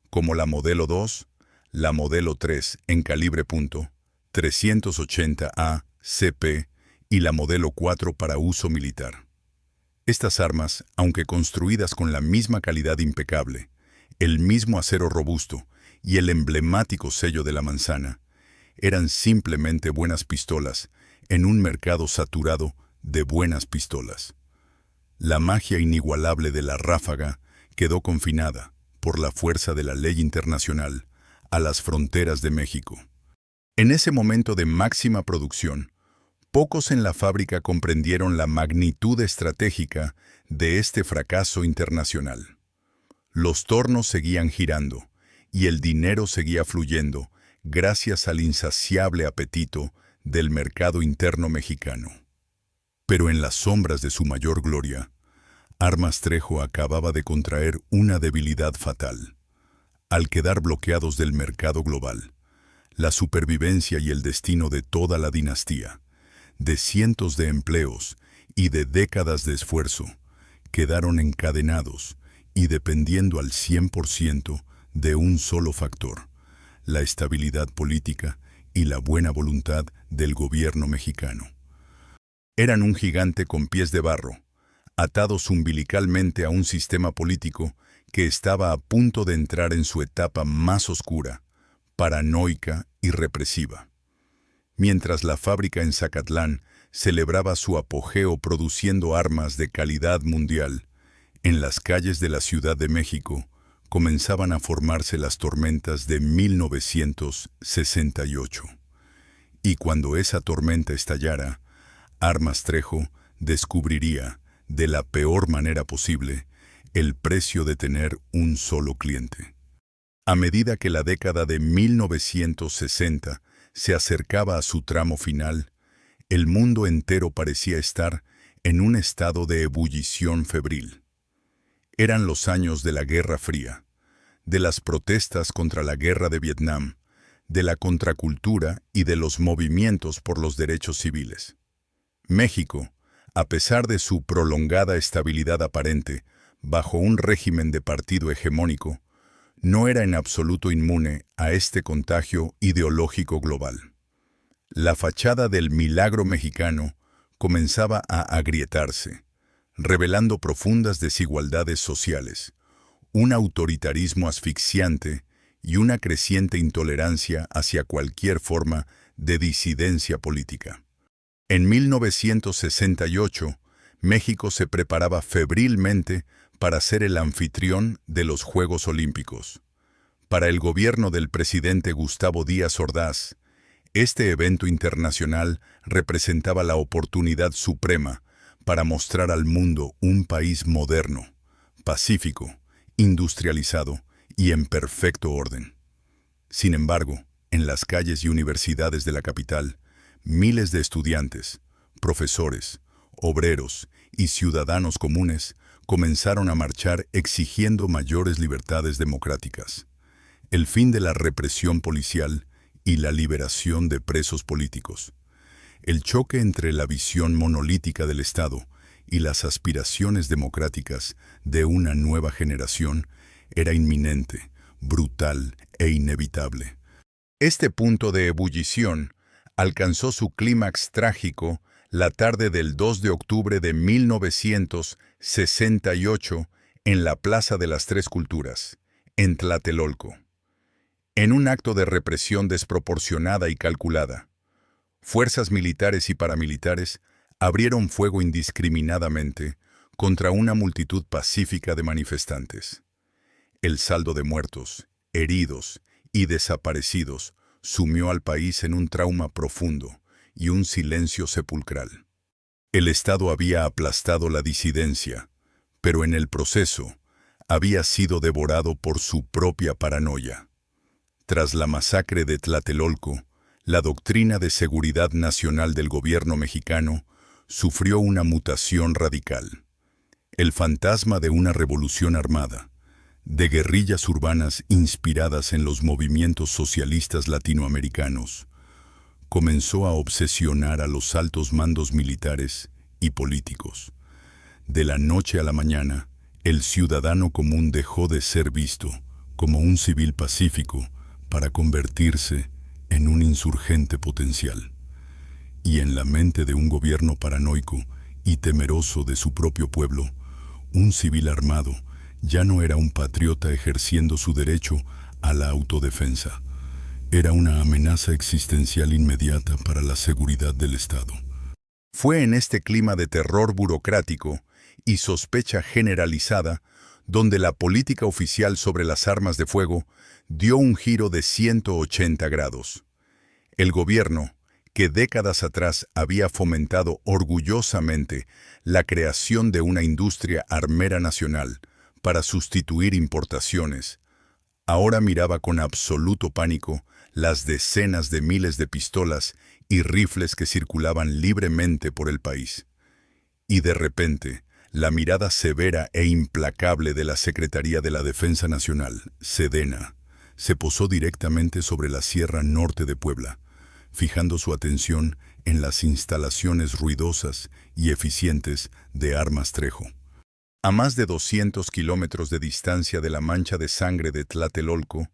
como la Modelo 2, la Modelo 3 en calibre .380 CP y la Modelo 4 para uso militar. Estas armas, aunque construidas con la misma calidad impecable, el mismo acero robusto y el emblemático sello de la manzana, eran simplemente buenas pistolas en un mercado saturado de buenas pistolas. La magia inigualable de la ráfaga quedó confinada, por la fuerza de la ley internacional, a las fronteras de México. En ese momento de máxima producción, pocos en la fábrica comprendieron la magnitud estratégica de este fracaso internacional. Los tornos seguían girando y el dinero seguía fluyendo gracias al insaciable apetito del mercado interno mexicano. Pero en las sombras de su mayor gloria, Armas Trejo acababa de contraer una debilidad fatal. Al quedar bloqueados del mercado global, la supervivencia y el destino de toda la dinastía, de cientos de empleos y de décadas de esfuerzo, quedaron encadenados y dependiendo al 100% de un solo factor: la estabilidad política y la buena voluntad del gobierno mexicano. Eran un gigante con pies de barro, atados umbilicalmente a un sistema político que estaba a punto de entrar en su etapa más oscura, paranoica y represiva. Mientras la fábrica en Zacatlán celebraba su apogeo produciendo armas de calidad mundial, en las calles de la Ciudad de México comenzaban a formarse las tormentas de 1968. Y cuando esa tormenta estallara, Armas Trejo descubriría, de la peor manera posible, el precio de tener un solo cliente. A medida que la década de 1960 se acercaba a su tramo final, el mundo entero parecía estar en un estado de ebullición febril. Eran los años de la Guerra Fría, de las protestas contra la guerra de Vietnam, de la contracultura y de los movimientos por los derechos civiles. México, a pesar de su prolongada estabilidad aparente, bajo un régimen de partido hegemónico, no era en absoluto inmune a este contagio ideológico global. La fachada del milagro mexicano comenzaba a agrietarse, revelando profundas desigualdades sociales, un autoritarismo asfixiante y una creciente intolerancia hacia cualquier forma de disidencia política. En 1968, México se preparaba febrilmente para ser el anfitrión de los Juegos Olímpicos. Para el gobierno del presidente Gustavo Díaz Ordaz, este evento internacional representaba la oportunidad suprema para mostrar al mundo un país moderno, pacífico, industrializado y en perfecto orden. Sin embargo, en las calles y universidades de la capital, miles de estudiantes, profesores, obreros y ciudadanos comunes comenzaron a marchar exigiendo mayores libertades democráticas, el fin de la represión policial y la liberación de presos políticos. El choque entre la visión monolítica del Estado y las aspiraciones democráticas de una nueva generación era inminente, brutal e inevitable. Este punto de ebullición alcanzó su clímax trágico la tarde del 2 de octubre de 1968 en la Plaza de las Tres Culturas, en Tlatelolco. En un acto de represión desproporcionada y calculada, fuerzas militares y paramilitares abrieron fuego indiscriminadamente contra una multitud pacífica de manifestantes. El saldo de muertos, heridos y desaparecidos sumió al país en un trauma profundo y un silencio sepulcral. El Estado había aplastado la disidencia, pero en el proceso había sido devorado por su propia paranoia. Tras la masacre de Tlatelolco, la doctrina de seguridad nacional del gobierno mexicano sufrió una mutación radical. El fantasma de una revolución armada, de guerrillas urbanas inspiradas en los movimientos socialistas latinoamericanos, comenzó a obsesionar a los altos mandos militares y políticos. De la noche a la mañana, el ciudadano común dejó de ser visto como un civil pacífico para convertirse en un insurgente potencial. Y en la mente de un gobierno paranoico y temeroso de su propio pueblo, un civil armado ya no era un patriota ejerciendo su derecho a la autodefensa. Era una amenaza existencial inmediata para la seguridad del Estado. Fue en este clima de terror burocrático y sospecha generalizada donde la política oficial sobre las armas de fuego dio un giro de 180 grados. El gobierno, que décadas atrás había fomentado orgullosamente la creación de una industria armera nacional para sustituir importaciones, ahora miraba con absoluto pánico las decenas de miles de pistolas y rifles que circulaban libremente por el país. Y de repente, la mirada severa e implacable de la Secretaría de la Defensa Nacional, Sedena, se posó directamente sobre la Sierra Norte de Puebla, fijando su atención en las instalaciones ruidosas y eficientes de Armas Trejo. A más de 200 kilómetros de distancia de la mancha de sangre de Tlatelolco,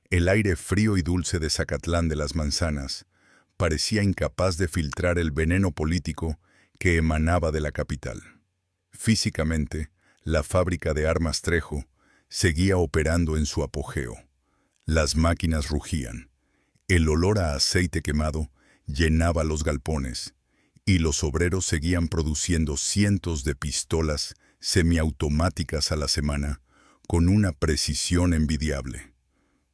el aire frío y dulce de Zacatlán de las Manzanas parecía incapaz de filtrar el veneno político que emanaba de la capital. Físicamente, la fábrica de armas Trejo seguía operando en su apogeo. Las máquinas rugían, el olor a aceite quemado llenaba los galpones, y los obreros seguían produciendo cientos de pistolas semiautomáticas a la semana con una precisión envidiable.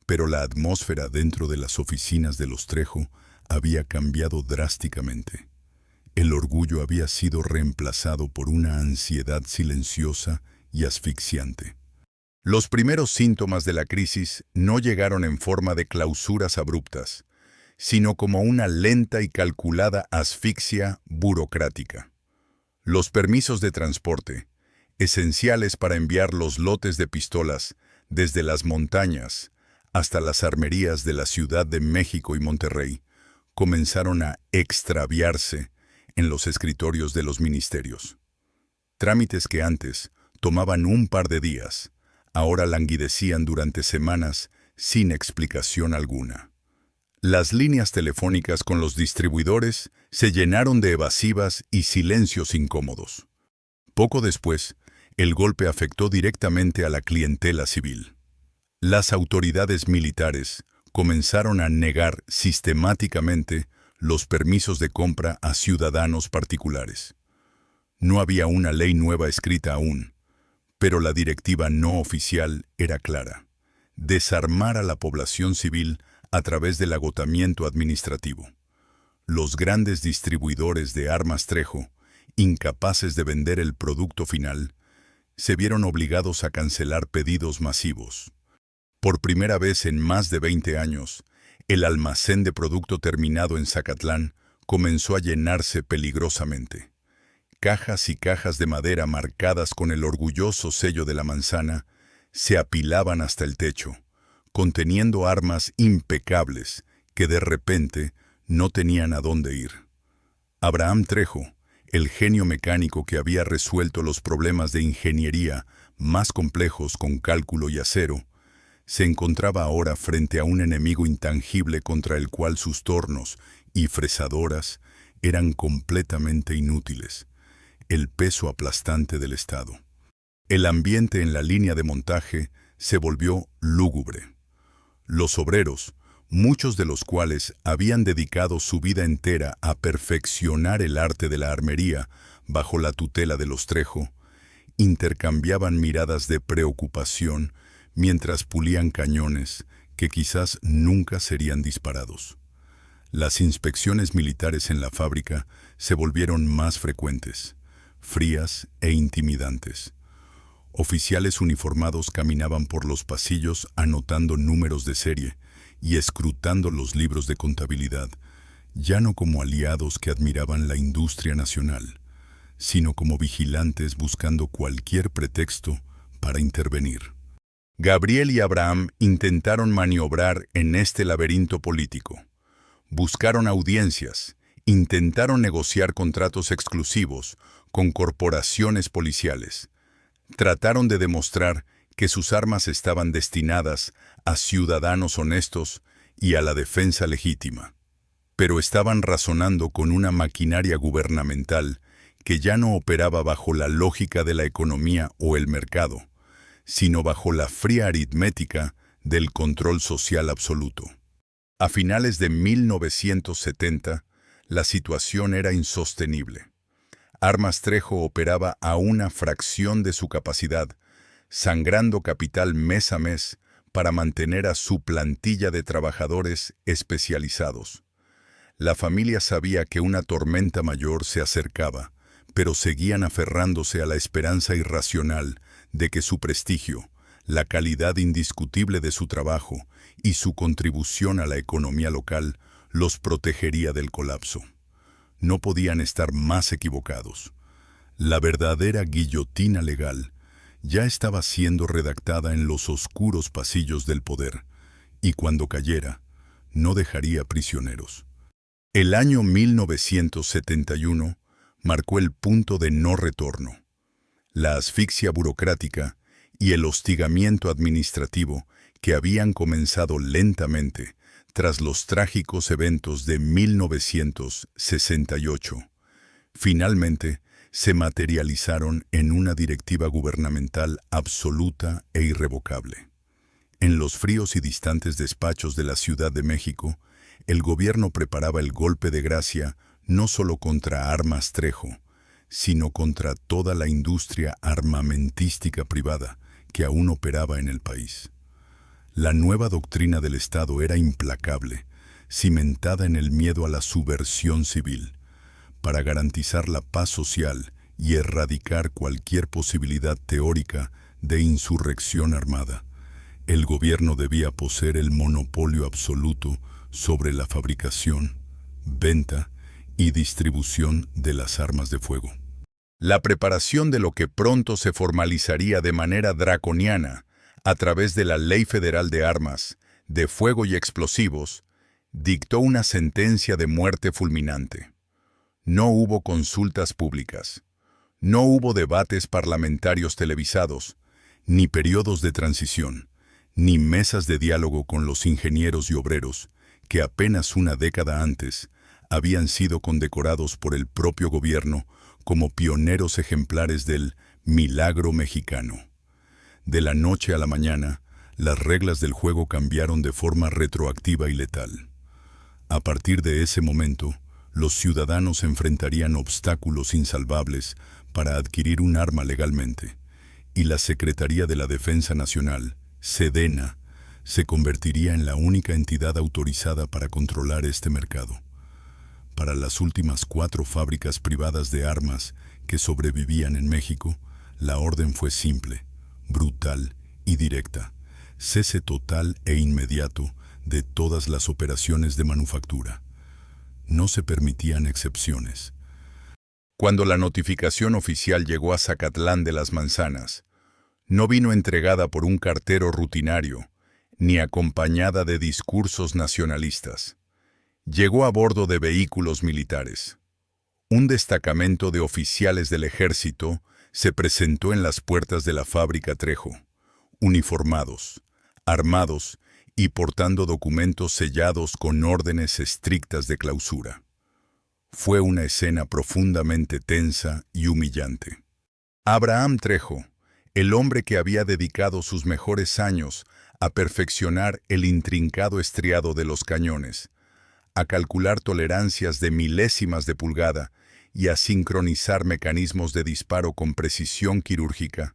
Pero la atmósfera dentro de las oficinas de los Trejo había cambiado drásticamente. El orgullo había sido reemplazado por una ansiedad silenciosa y asfixiante. Los primeros síntomas de la crisis no llegaron en forma de clausuras abruptas, sino como una lenta y calculada asfixia burocrática. Los permisos de transporte, esenciales para enviar los lotes de pistolas desde las montañas hasta las armerías de la Ciudad de México y Monterrey, comenzaron a extraviarse en los escritorios de los ministerios. Trámites que antes tomaban un par de días, ahora languidecían durante semanas sin explicación alguna. Las líneas telefónicas con los distribuidores se llenaron de evasivas y silencios incómodos. Poco después, el golpe afectó directamente a la clientela civil. Las autoridades militares comenzaron a negar sistemáticamente los permisos de compra a ciudadanos particulares. No había una ley nueva escrita aún, pero la directiva no oficial era clara: desarmar a la población civil a través del agotamiento administrativo. Los grandes distribuidores de armas Trejo, incapaces de vender el producto final, se vieron obligados a cancelar pedidos masivos. Por primera vez en más de 20 años, el almacén de producto terminado en Zacatlán comenzó a llenarse peligrosamente. Cajas y cajas de madera marcadas con el orgulloso sello de la manzana se apilaban hasta el techo, conteniendo armas impecables que de repente no tenían a dónde ir. Abraham Trejo, el genio mecánico que había resuelto los problemas de ingeniería más complejos con cálculo y acero, se encontraba ahora frente a un enemigo intangible contra el cual sus tornos y fresadoras eran completamente inútiles: el peso aplastante del Estado. El ambiente en la línea de montaje se volvió lúgubre. Los obreros, muchos de los cuales habían dedicado su vida entera a perfeccionar el arte de la armería bajo la tutela de los Trejo, intercambiaban miradas de preocupación mientras pulían cañones que quizás nunca serían disparados. Las inspecciones militares en la fábrica se volvieron más frecuentes, frías e intimidantes. Oficiales uniformados caminaban por los pasillos anotando números de serie y escrutando los libros de contabilidad, ya no como aliados que admiraban la industria nacional, sino como vigilantes buscando cualquier pretexto para intervenir. Gabriel y Abraham intentaron maniobrar en este laberinto político. Buscaron audiencias, intentaron negociar contratos exclusivos con corporaciones policiales. Trataron de demostrar que sus armas estaban destinadas a ciudadanos honestos y a la defensa legítima. Pero estaban razonando con una maquinaria gubernamental que ya no operaba bajo la lógica de la economía o el mercado, sino bajo la fría aritmética del control social absoluto. A finales de 1970, la situación era insostenible. Armas Trejo operaba a una fracción de su capacidad, sangrando capital mes a mes para mantener a su plantilla de trabajadores especializados. La familia sabía que una tormenta mayor se acercaba, pero seguían aferrándose a la esperanza irracional de que su prestigio, la calidad indiscutible de su trabajo y su contribución a la economía local los protegería del colapso. No podían estar más equivocados. La verdadera guillotina legal ya estaba siendo redactada en los oscuros pasillos del poder, y cuando cayera, no dejaría prisioneros. El año 1971 marcó el punto de no retorno. La asfixia burocrática y el hostigamiento administrativo que habían comenzado lentamente tras los trágicos eventos de 1968, finalmente se materializaron en una directiva gubernamental absoluta e irrevocable. En los fríos y distantes despachos de la Ciudad de México, el gobierno preparaba el golpe de gracia no solo contra Armas Trejo, sino contra toda la industria armamentística privada que aún operaba en el país. La nueva doctrina del Estado era implacable, cimentada en el miedo a la subversión civil, para garantizar la paz social y erradicar cualquier posibilidad teórica de insurrección armada. El gobierno debía poseer el monopolio absoluto sobre la fabricación, venta y distribución de las armas de fuego. La preparación de lo que pronto se formalizaría de manera draconiana a través de la Ley Federal de Armas, de Fuego y Explosivos, dictó una sentencia de muerte fulminante. No hubo consultas públicas, no hubo debates parlamentarios televisados, ni periodos de transición, ni mesas de diálogo con los ingenieros y obreros que apenas una década antes habían sido condecorados por el propio gobierno como pioneros ejemplares del milagro mexicano. De la noche a la mañana, las reglas del juego cambiaron de forma retroactiva y letal. A partir de ese momento, los ciudadanos enfrentarían obstáculos insalvables para adquirir un arma legalmente, y la Secretaría de la Defensa Nacional, SEDENA, se convertiría en la única entidad autorizada para controlar este mercado. Para las últimas 4 fábricas privadas de armas que sobrevivían en México, la orden fue simple, brutal y directa: cese total e inmediato de todas las operaciones de manufactura. No se permitían excepciones. Cuando la notificación oficial llegó a Zacatlán de las Manzanas, no vino entregada por un cartero rutinario, ni acompañada de discursos nacionalistas. Llegó a bordo de vehículos militares. Un destacamento de oficiales del ejército se presentó en las puertas de la fábrica Trejo, uniformados, armados y portando documentos sellados con órdenes estrictas de clausura. Fue una escena profundamente tensa y humillante. Abraham Trejo, el hombre que había dedicado sus mejores años a perfeccionar el intrincado estriado de los cañones, a calcular tolerancias de milésimas de pulgada y a sincronizar mecanismos de disparo con precisión quirúrgica,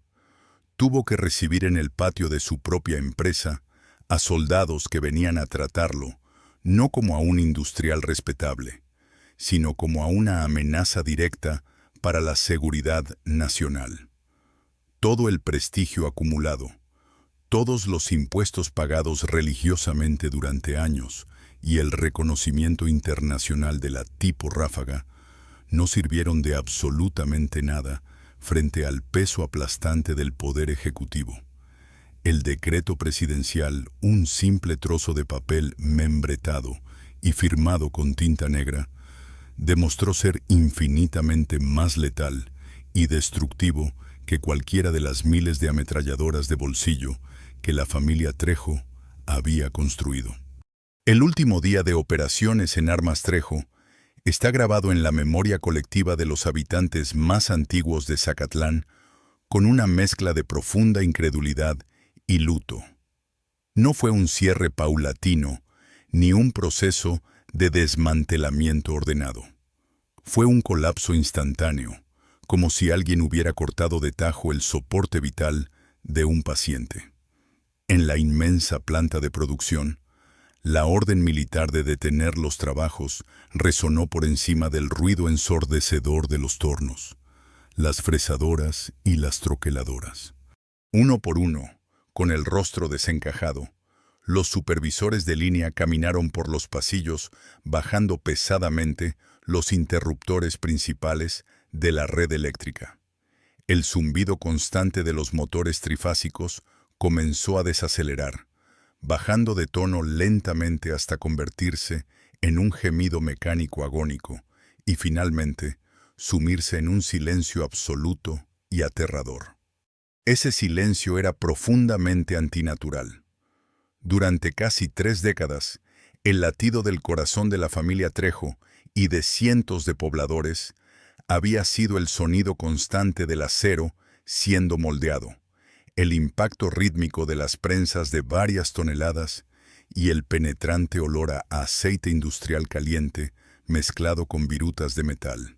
tuvo que recibir en el patio de su propia empresa a soldados que venían a tratarlo no como a un industrial respetable, sino como a una amenaza directa para la seguridad nacional. Todo el prestigio acumulado, todos los impuestos pagados religiosamente durante años y el reconocimiento internacional de la tipo Ráfaga no sirvieron de absolutamente nada frente al peso aplastante del poder ejecutivo. El decreto presidencial, un simple trozo de papel membretado y firmado con tinta negra, demostró ser infinitamente más letal y destructivo que cualquiera de las miles de ametralladoras de bolsillo que la familia Trejo había construido. El último día de operaciones en Armas Trejo está grabado en la memoria colectiva de los habitantes más antiguos de Zacatlán con una mezcla de profunda incredulidad y luto. No fue un cierre paulatino ni un proceso de desmantelamiento ordenado. Fue un colapso instantáneo, como si alguien hubiera cortado de tajo el soporte vital de un paciente. En la inmensa planta de producción, la orden militar de detener los trabajos resonó por encima del ruido ensordecedor de los tornos, las fresadoras y las troqueladoras. Uno por uno, con el rostro desencajado, los supervisores de línea caminaron por los pasillos bajando pesadamente los interruptores principales de la red eléctrica. El zumbido constante de los motores trifásicos comenzó a desacelerar, bajando de tono lentamente hasta convertirse en un gemido mecánico agónico y finalmente sumirse en un silencio absoluto y aterrador. Ese silencio era profundamente antinatural. Durante casi 3 décadas, el latido del corazón de la familia Trejo y de cientos de pobladores había sido el sonido constante del acero siendo moldeado, el impacto rítmico de las prensas de varias toneladas y el penetrante olor a aceite industrial caliente mezclado con virutas de metal.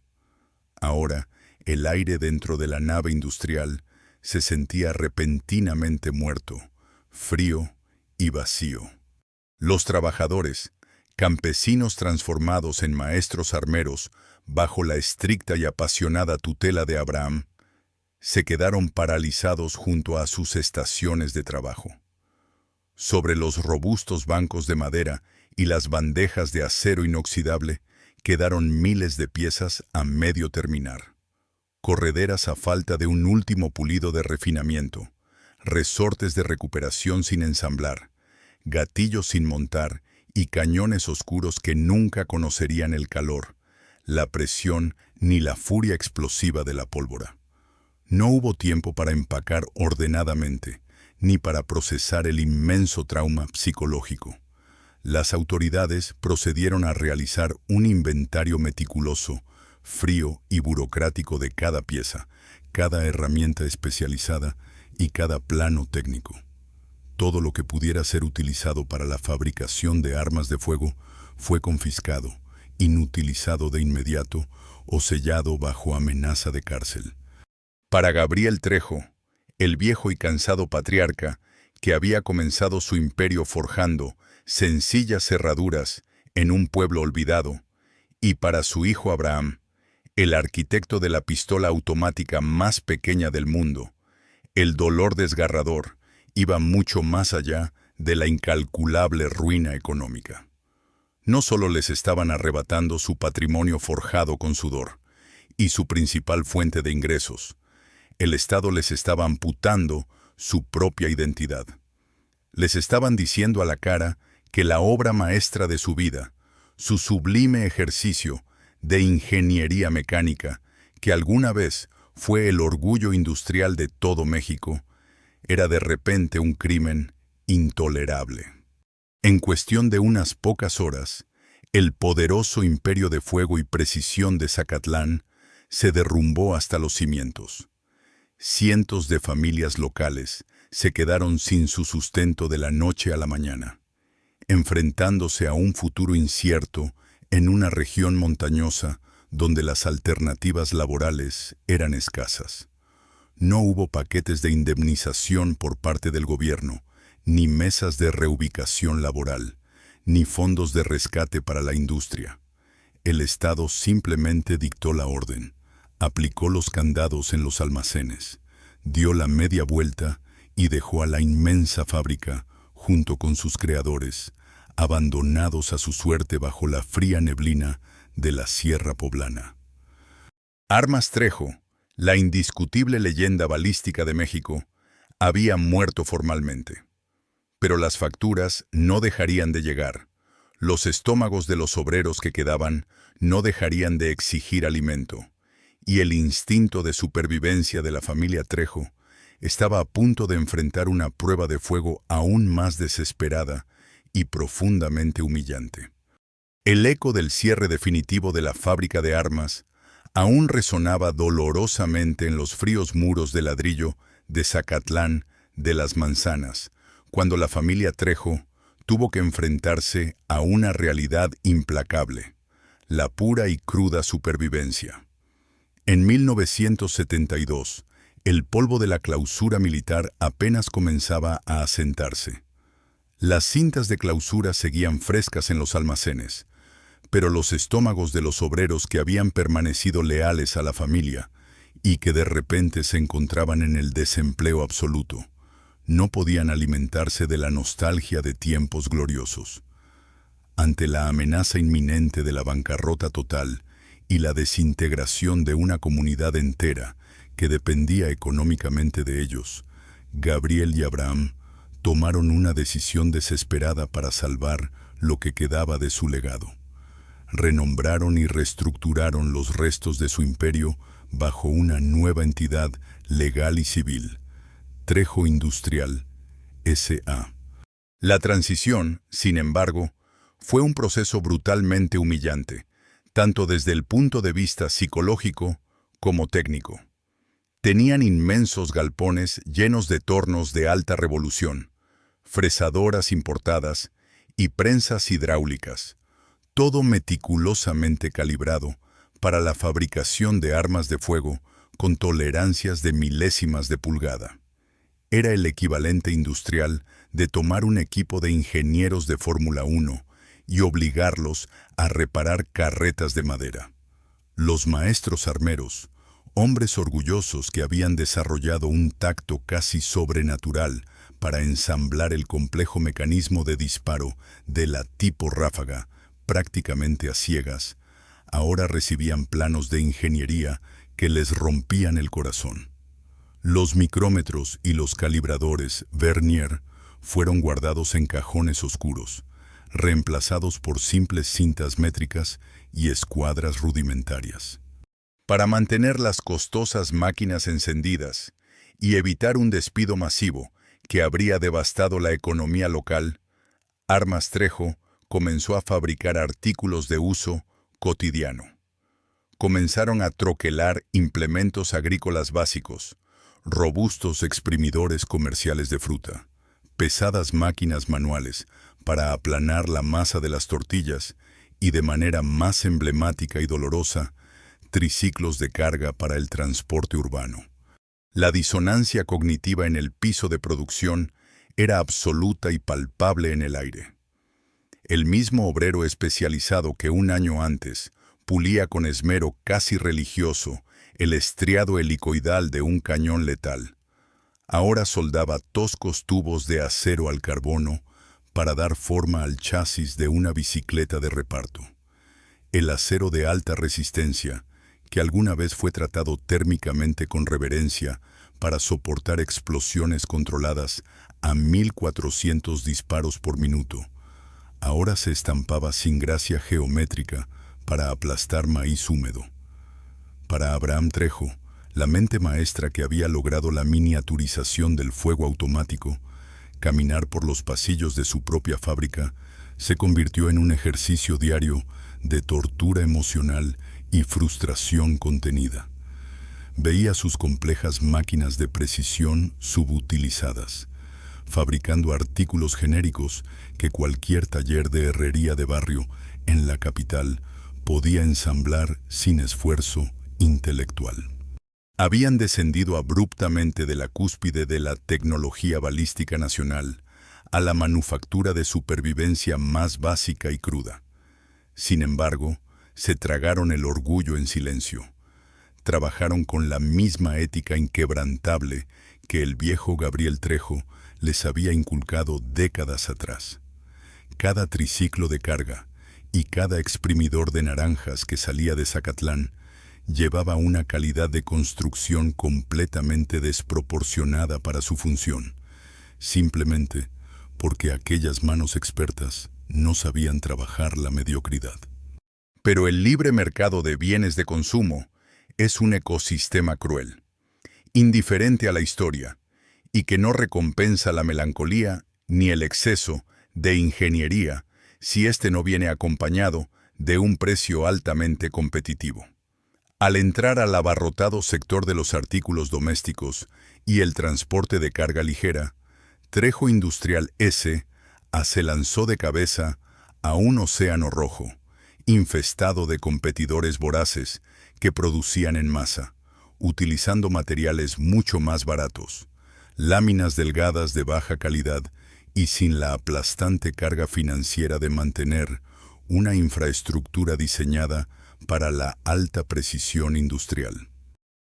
Ahora, el aire dentro de la nave industrial se sentía repentinamente muerto, frío y vacío. Los trabajadores, campesinos transformados en maestros armeros bajo la estricta y apasionada tutela de Abraham, se quedaron paralizados junto a sus estaciones de trabajo. Sobre los robustos bancos de madera y las bandejas de acero inoxidable quedaron miles de piezas a medio terminar. Correderas a falta de un último pulido de refinamiento, resortes de recuperación sin ensamblar, gatillos sin montar y cañones oscuros que nunca conocerían el calor, la presión ni la furia explosiva de la pólvora. No hubo tiempo para empacar ordenadamente, ni para procesar el inmenso trauma psicológico. Las autoridades procedieron a realizar un inventario meticuloso, frío y burocrático de cada pieza, cada herramienta especializada y cada plano técnico. Todo lo que pudiera ser utilizado para la fabricación de armas de fuego fue confiscado, inutilizado de inmediato o sellado bajo amenaza de cárcel. Para Gabriel Trejo, el viejo y cansado patriarca que había comenzado su imperio forjando sencillas cerraduras en un pueblo olvidado, y para su hijo Abraham, el arquitecto de la pistola automática más pequeña del mundo, el dolor desgarrador iba mucho más allá de la incalculable ruina económica. No solo les estaban arrebatando su patrimonio forjado con sudor y su principal fuente de ingresos, el Estado les estaba amputando su propia identidad. Les estaban diciendo a la cara que la obra maestra de su vida, su sublime ejercicio de ingeniería mecánica, que alguna vez fue el orgullo industrial de todo México, era de repente un crimen intolerable. En cuestión de unas pocas horas, el poderoso imperio de fuego y precisión de Zacatlán se derrumbó hasta los cimientos. Cientos de familias locales se quedaron sin su sustento de la noche a la mañana, enfrentándose a un futuro incierto en una región montañosa donde las alternativas laborales eran escasas. No hubo paquetes de indemnización por parte del gobierno, ni mesas de reubicación laboral, ni fondos de rescate para la industria. El Estado simplemente dictó la orden, aplicó los candados en los almacenes, dio la media vuelta y dejó a la inmensa fábrica, junto con sus creadores, abandonados a su suerte bajo la fría neblina de la Sierra Poblana. Armas Trejo, la indiscutible leyenda balística de México, había muerto formalmente. Pero las facturas no dejarían de llegar. Los estómagos de los obreros que quedaban no dejarían de exigir alimento, y el instinto de supervivencia de la familia Trejo estaba a punto de enfrentar una prueba de fuego aún más desesperada y profundamente humillante. El eco del cierre definitivo de la fábrica de armas aún resonaba dolorosamente en los fríos muros de ladrillo de Zacatlán de las Manzanas, cuando la familia Trejo tuvo que enfrentarse a una realidad implacable, la pura y cruda supervivencia. En 1972, el polvo de la clausura militar apenas comenzaba a asentarse. Las cintas de clausura seguían frescas en los almacenes, pero los estómagos de los obreros que habían permanecido leales a la familia y que de repente se encontraban en el desempleo absoluto, no podían alimentarse de la nostalgia de tiempos gloriosos. Ante la amenaza inminente de la bancarrota total y la desintegración de una comunidad entera que dependía económicamente de ellos, Gabriel y Abraham tomaron una decisión desesperada para salvar lo que quedaba de su legado. Renombraron y reestructuraron los restos de su imperio bajo una nueva entidad legal y civil, Trejo Industrial, S.A. La transición, sin embargo, fue un proceso brutalmente humillante, tanto desde el punto de vista psicológico como técnico. Tenían inmensos galpones llenos de tornos de alta revolución, fresadoras importadas y prensas hidráulicas, todo meticulosamente calibrado para la fabricación de armas de fuego con tolerancias de milésimas de pulgada. Era el equivalente industrial de tomar un equipo de ingenieros de Fórmula 1 y obligarlos a reparar carretas de madera. Los maestros armeros, hombres orgullosos que habían desarrollado un tacto casi sobrenatural para ensamblar el complejo mecanismo de disparo de la tipo ráfaga, prácticamente a ciegas, ahora recibían planos de ingeniería que les rompían el corazón. Los micrómetros y los calibradores Vernier fueron guardados en cajones oscuros, reemplazados por simples cintas métricas y escuadras rudimentarias. Para mantener las costosas máquinas encendidas y evitar un despido masivo que habría devastado la economía local, Armas Trejo comenzó a fabricar artículos de uso cotidiano. Comenzaron a troquelar implementos agrícolas básicos, robustos exprimidores comerciales de fruta, pesadas máquinas manuales para aplanar la masa de las tortillas y, de manera más emblemática y dolorosa, triciclos de carga para el transporte urbano. La disonancia cognitiva en el piso de producción era absoluta y palpable en el aire. El mismo obrero especializado que un año antes pulía con esmero casi religioso el estriado helicoidal de un cañón letal, ahora soldaba toscos tubos de acero al carbono para dar forma al chasis de una bicicleta de reparto. El acero de alta resistencia, que alguna vez fue tratado térmicamente con reverencia para soportar explosiones controladas a 1400 disparos por minuto, ahora se estampaba sin gracia geométrica para aplastar maíz húmedo. Para Abraham Trejo, la mente maestra que había logrado la miniaturización del fuego automático, caminar por los pasillos de su propia fábrica se convirtió en un ejercicio diario de tortura emocional y frustración contenida. Veía sus complejas máquinas de precisión subutilizadas, fabricando artículos genéricos que cualquier taller de herrería de barrio en la capital podía ensamblar sin esfuerzo intelectual. Habían descendido abruptamente de la cúspide de la tecnología balística nacional a la manufactura de supervivencia más básica y cruda. Sin embargo, se tragaron el orgullo en silencio. Trabajaron con la misma ética inquebrantable que el viejo Gabriel Trejo les había inculcado décadas atrás. Cada triciclo de carga y cada exprimidor de naranjas que salía de Zacatlán llevaba una calidad de construcción completamente desproporcionada para su función, simplemente porque aquellas manos expertas no sabían trabajar la mediocridad. Pero el libre mercado de bienes de consumo es un ecosistema cruel, indiferente a la historia, y que no recompensa la melancolía ni el exceso de ingeniería si éste no viene acompañado de un precio altamente competitivo. Al entrar al abarrotado sector de los artículos domésticos y el transporte de carga ligera, Trejo Industrial S. se lanzó de cabeza a un océano rojo, infestado de competidores voraces que producían en masa, utilizando materiales mucho más baratos, láminas delgadas de baja calidad y sin la aplastante carga financiera de mantener una infraestructura diseñada para la alta precisión industrial.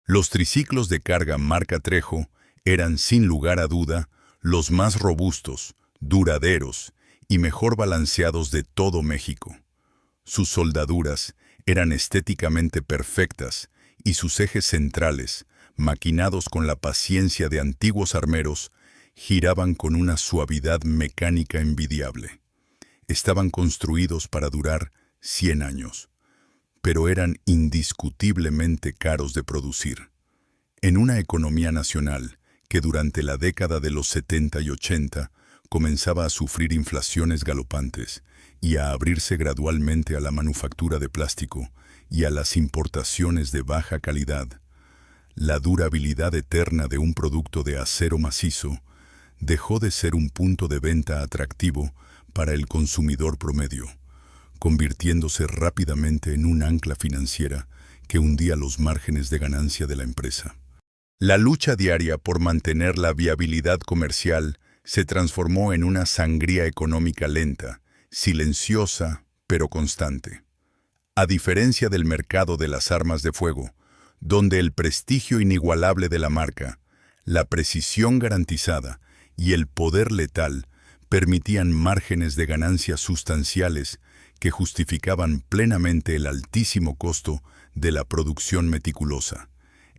Los triciclos de carga marca Trejo eran sin lugar a duda los más robustos, duraderos y mejor balanceados de todo México. Sus soldaduras eran estéticamente perfectas y sus ejes centrales, maquinados con la paciencia de antiguos armeros, giraban con una suavidad mecánica envidiable. Estaban construidos para durar 100 años. Pero eran indiscutiblemente caros de producir. En una economía nacional que durante la década de los 70 y 80 comenzaba a sufrir inflaciones galopantes y a abrirse gradualmente a la manufactura de plástico y a las importaciones de baja calidad. La durabilidad eterna de un producto de acero macizo dejó de ser un punto de venta atractivo para el consumidor promedio, convirtiéndose rápidamente en un ancla financiera que hundía los márgenes de ganancia de la empresa. La lucha diaria por mantener la viabilidad comercial se transformó en una sangría económica lenta, silenciosa, pero constante. A diferencia del mercado de las armas de fuego, donde el prestigio inigualable de la marca, la precisión garantizada y el poder letal permitían márgenes de ganancia sustanciales que justificaban plenamente el altísimo costo de la producción meticulosa.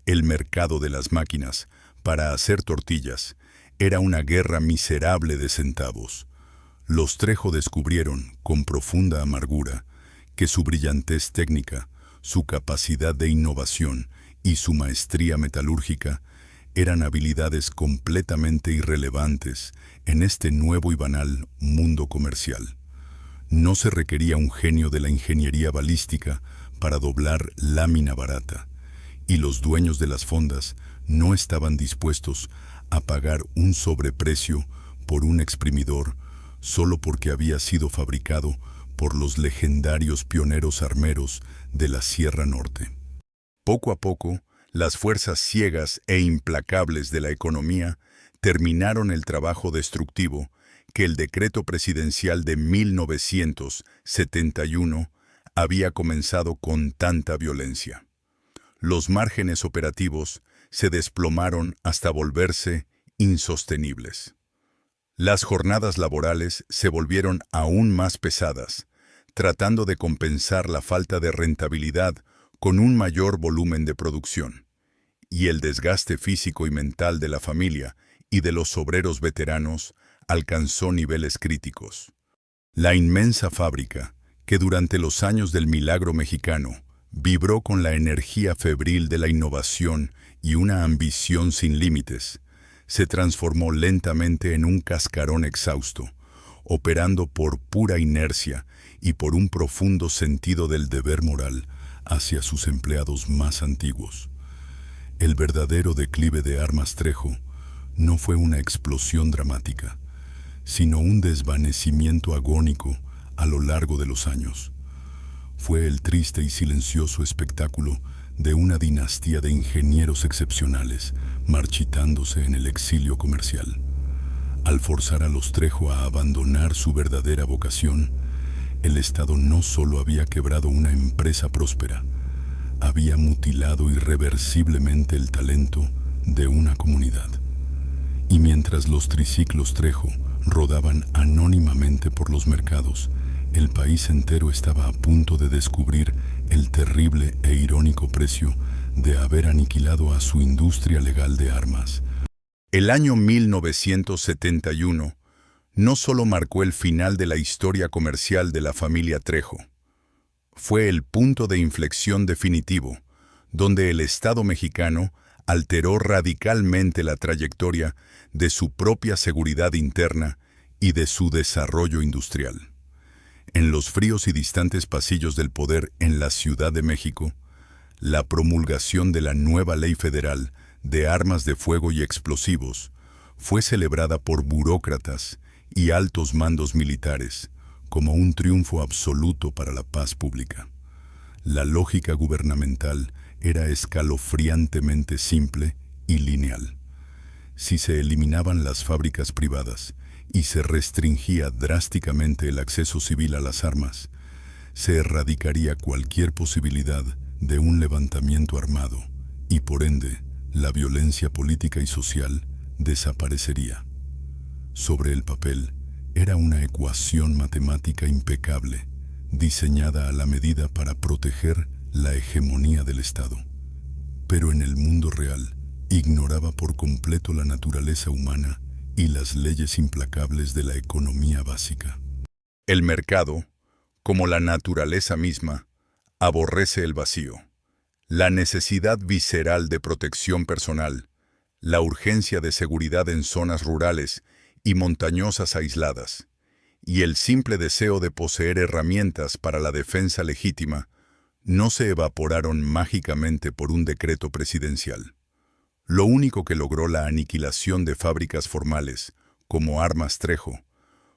El mercado de las máquinas para hacer tortillas era una guerra miserable de centavos. Los Trejo descubrieron, con profunda amargura, que su brillantez técnica, su capacidad de innovación y su maestría metalúrgica eran habilidades completamente irrelevantes en este nuevo y banal mundo comercial. No se requería un genio de la ingeniería balística para doblar lámina barata, y los dueños de las fondas no estaban dispuestos a pagar un sobreprecio por un exprimidor solo porque había sido fabricado por los legendarios pioneros armeros de la Sierra Norte. Poco a poco, las fuerzas ciegas e implacables de la economía terminaron el trabajo destructivo que el decreto presidencial de 1971 había comenzado con tanta violencia. Los márgenes operativos se desplomaron hasta volverse insostenibles. Las jornadas laborales se volvieron aún más pesadas, tratando de compensar la falta de rentabilidad con un mayor volumen de producción, y el desgaste físico y mental de la familia y de los obreros veteranos alcanzó niveles críticos. La inmensa fábrica, que durante los años del milagro mexicano vibró con la energía febril de la innovación y una ambición sin límites, se transformó lentamente en un cascarón exhausto, operando por pura inercia y por un profundo sentido del deber moral hacia sus empleados más antiguos. El verdadero declive de Armas Trejo no fue una explosión dramática, sino un desvanecimiento agónico a lo largo de los años. Fue el triste y silencioso espectáculo de una dinastía de ingenieros excepcionales marchitándose en el exilio comercial. Al forzar a los Trejo a abandonar su verdadera vocación, el Estado no solo había quebrado una empresa próspera, había mutilado irreversiblemente el talento de una comunidad. Y mientras los triciclos Trejo rodaban anónimamente por los mercados, el país entero estaba a punto de descubrir el terrible e irónico precio de haber aniquilado a su industria legal de armas. El año 1971 no solo marcó el final de la historia comercial de la familia Trejo, fue el punto de inflexión definitivo, donde el Estado mexicano alteró radicalmente la trayectoria de su propia seguridad interna y de su desarrollo industrial. En los fríos y distantes pasillos del poder en la Ciudad de México, la promulgación de la nueva Ley Federal de Armas de Fuego y Explosivos fue celebrada por burócratas y altos mandos militares como un triunfo absoluto para la paz pública. La lógica gubernamental era escalofriantemente simple y lineal. Si se eliminaban las fábricas privadas y se restringía drásticamente el acceso civil a las armas, se erradicaría cualquier posibilidad de un levantamiento armado y, por ende, la violencia política y social desaparecería. Sobre el papel, era una ecuación matemática impecable, diseñada a la medida para proteger la hegemonía del Estado. Pero en el mundo real, ignoraba por completo la naturaleza humana y las leyes implacables de la economía básica. El mercado, como la naturaleza misma, aborrece el vacío, la necesidad visceral de protección personal, la urgencia de seguridad en zonas rurales y montañosas aisladas, y el simple deseo de poseer herramientas para la defensa legítima no se evaporaron mágicamente por un decreto presidencial. Lo único que logró la aniquilación de fábricas formales, como Armas Trejo,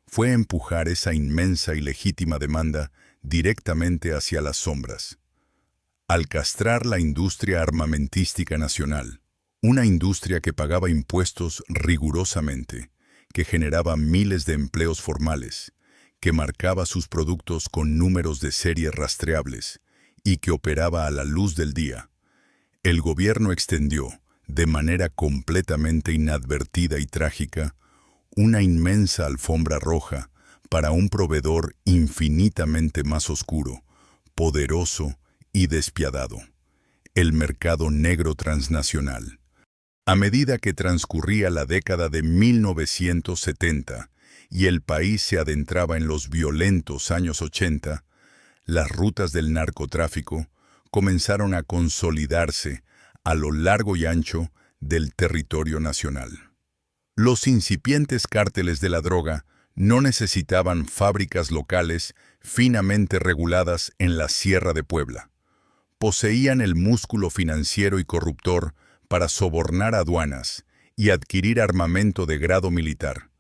fue empujar esa inmensa y legítima demanda directamente hacia las sombras. Al castrar la industria armamentística nacional, una industria que pagaba impuestos rigurosamente, que generaba miles de empleos formales, que marcaba sus productos con números de serie rastreables y que operaba a la luz del día, el gobierno extendió, de manera completamente inadvertida y trágica, una inmensa alfombra roja para un proveedor infinitamente más oscuro, poderoso y despiadado, el mercado negro transnacional. A medida que transcurría la década de 1970 y el país se adentraba en los violentos años 80, las rutas del narcotráfico comenzaron a consolidarse a lo largo y ancho del territorio nacional. Los incipientes cárteles de la droga no necesitaban fábricas locales finamente reguladas en la Sierra de Puebla. Poseían el músculo financiero y corruptor para sobornar aduanas y adquirir armamento de grado militar,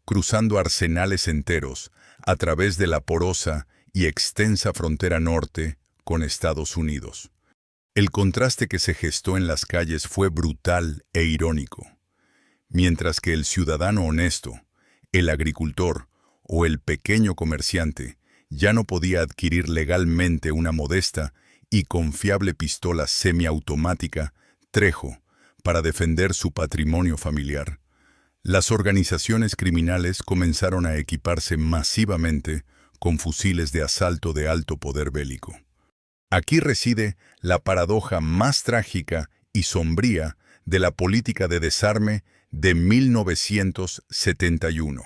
cruzando arsenales enteros a través de la porosa y extensa frontera norte con Estados Unidos. El contraste que se gestó en las calles fue brutal e irónico. Mientras que el ciudadano honesto, el agricultor o el pequeño comerciante ya no podía adquirir legalmente una modesta y confiable pistola semiautomática Trejo para defender su patrimonio familiar, las organizaciones criminales comenzaron a equiparse masivamente con fusiles de asalto de alto poder bélico. Aquí reside la paradoja más trágica y sombría de la política de desarme de 1971.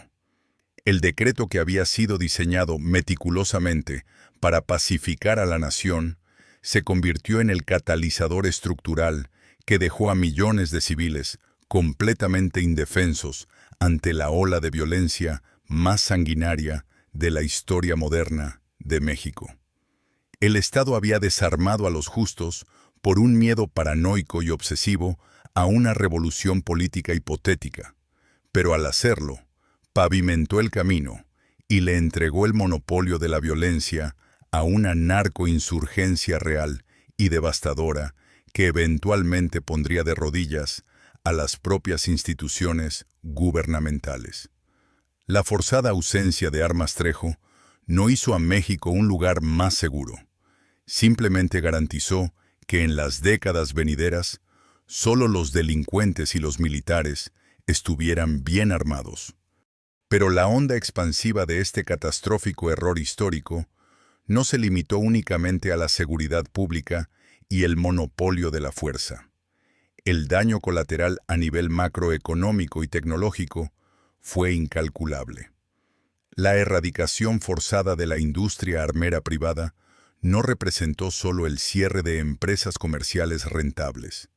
El decreto que había sido diseñado meticulosamente para pacificar a la nación se convirtió en el catalizador estructural que dejó a millones de civiles completamente indefensos ante la ola de violencia más sanguinaria de la historia moderna de México. El Estado había desarmado a los justos por un miedo paranoico y obsesivo a una revolución política hipotética, pero al hacerlo, pavimentó el camino y le entregó el monopolio de la violencia a una narcoinsurgencia real y devastadora que eventualmente pondría de rodillas a las propias instituciones gubernamentales. La forzada ausencia de Armas Trejo no hizo a México un lugar más seguro. Simplemente garantizó que en las décadas venideras, solo los delincuentes y los militares estuvieran bien armados. Pero la onda expansiva de este catastrófico error histórico no se limitó únicamente a la seguridad pública y el monopolio de la fuerza. El daño colateral a nivel macroeconómico y tecnológico fue incalculable. La erradicación forzada de la industria armera privada no representó solo el cierre de empresas comerciales rentables.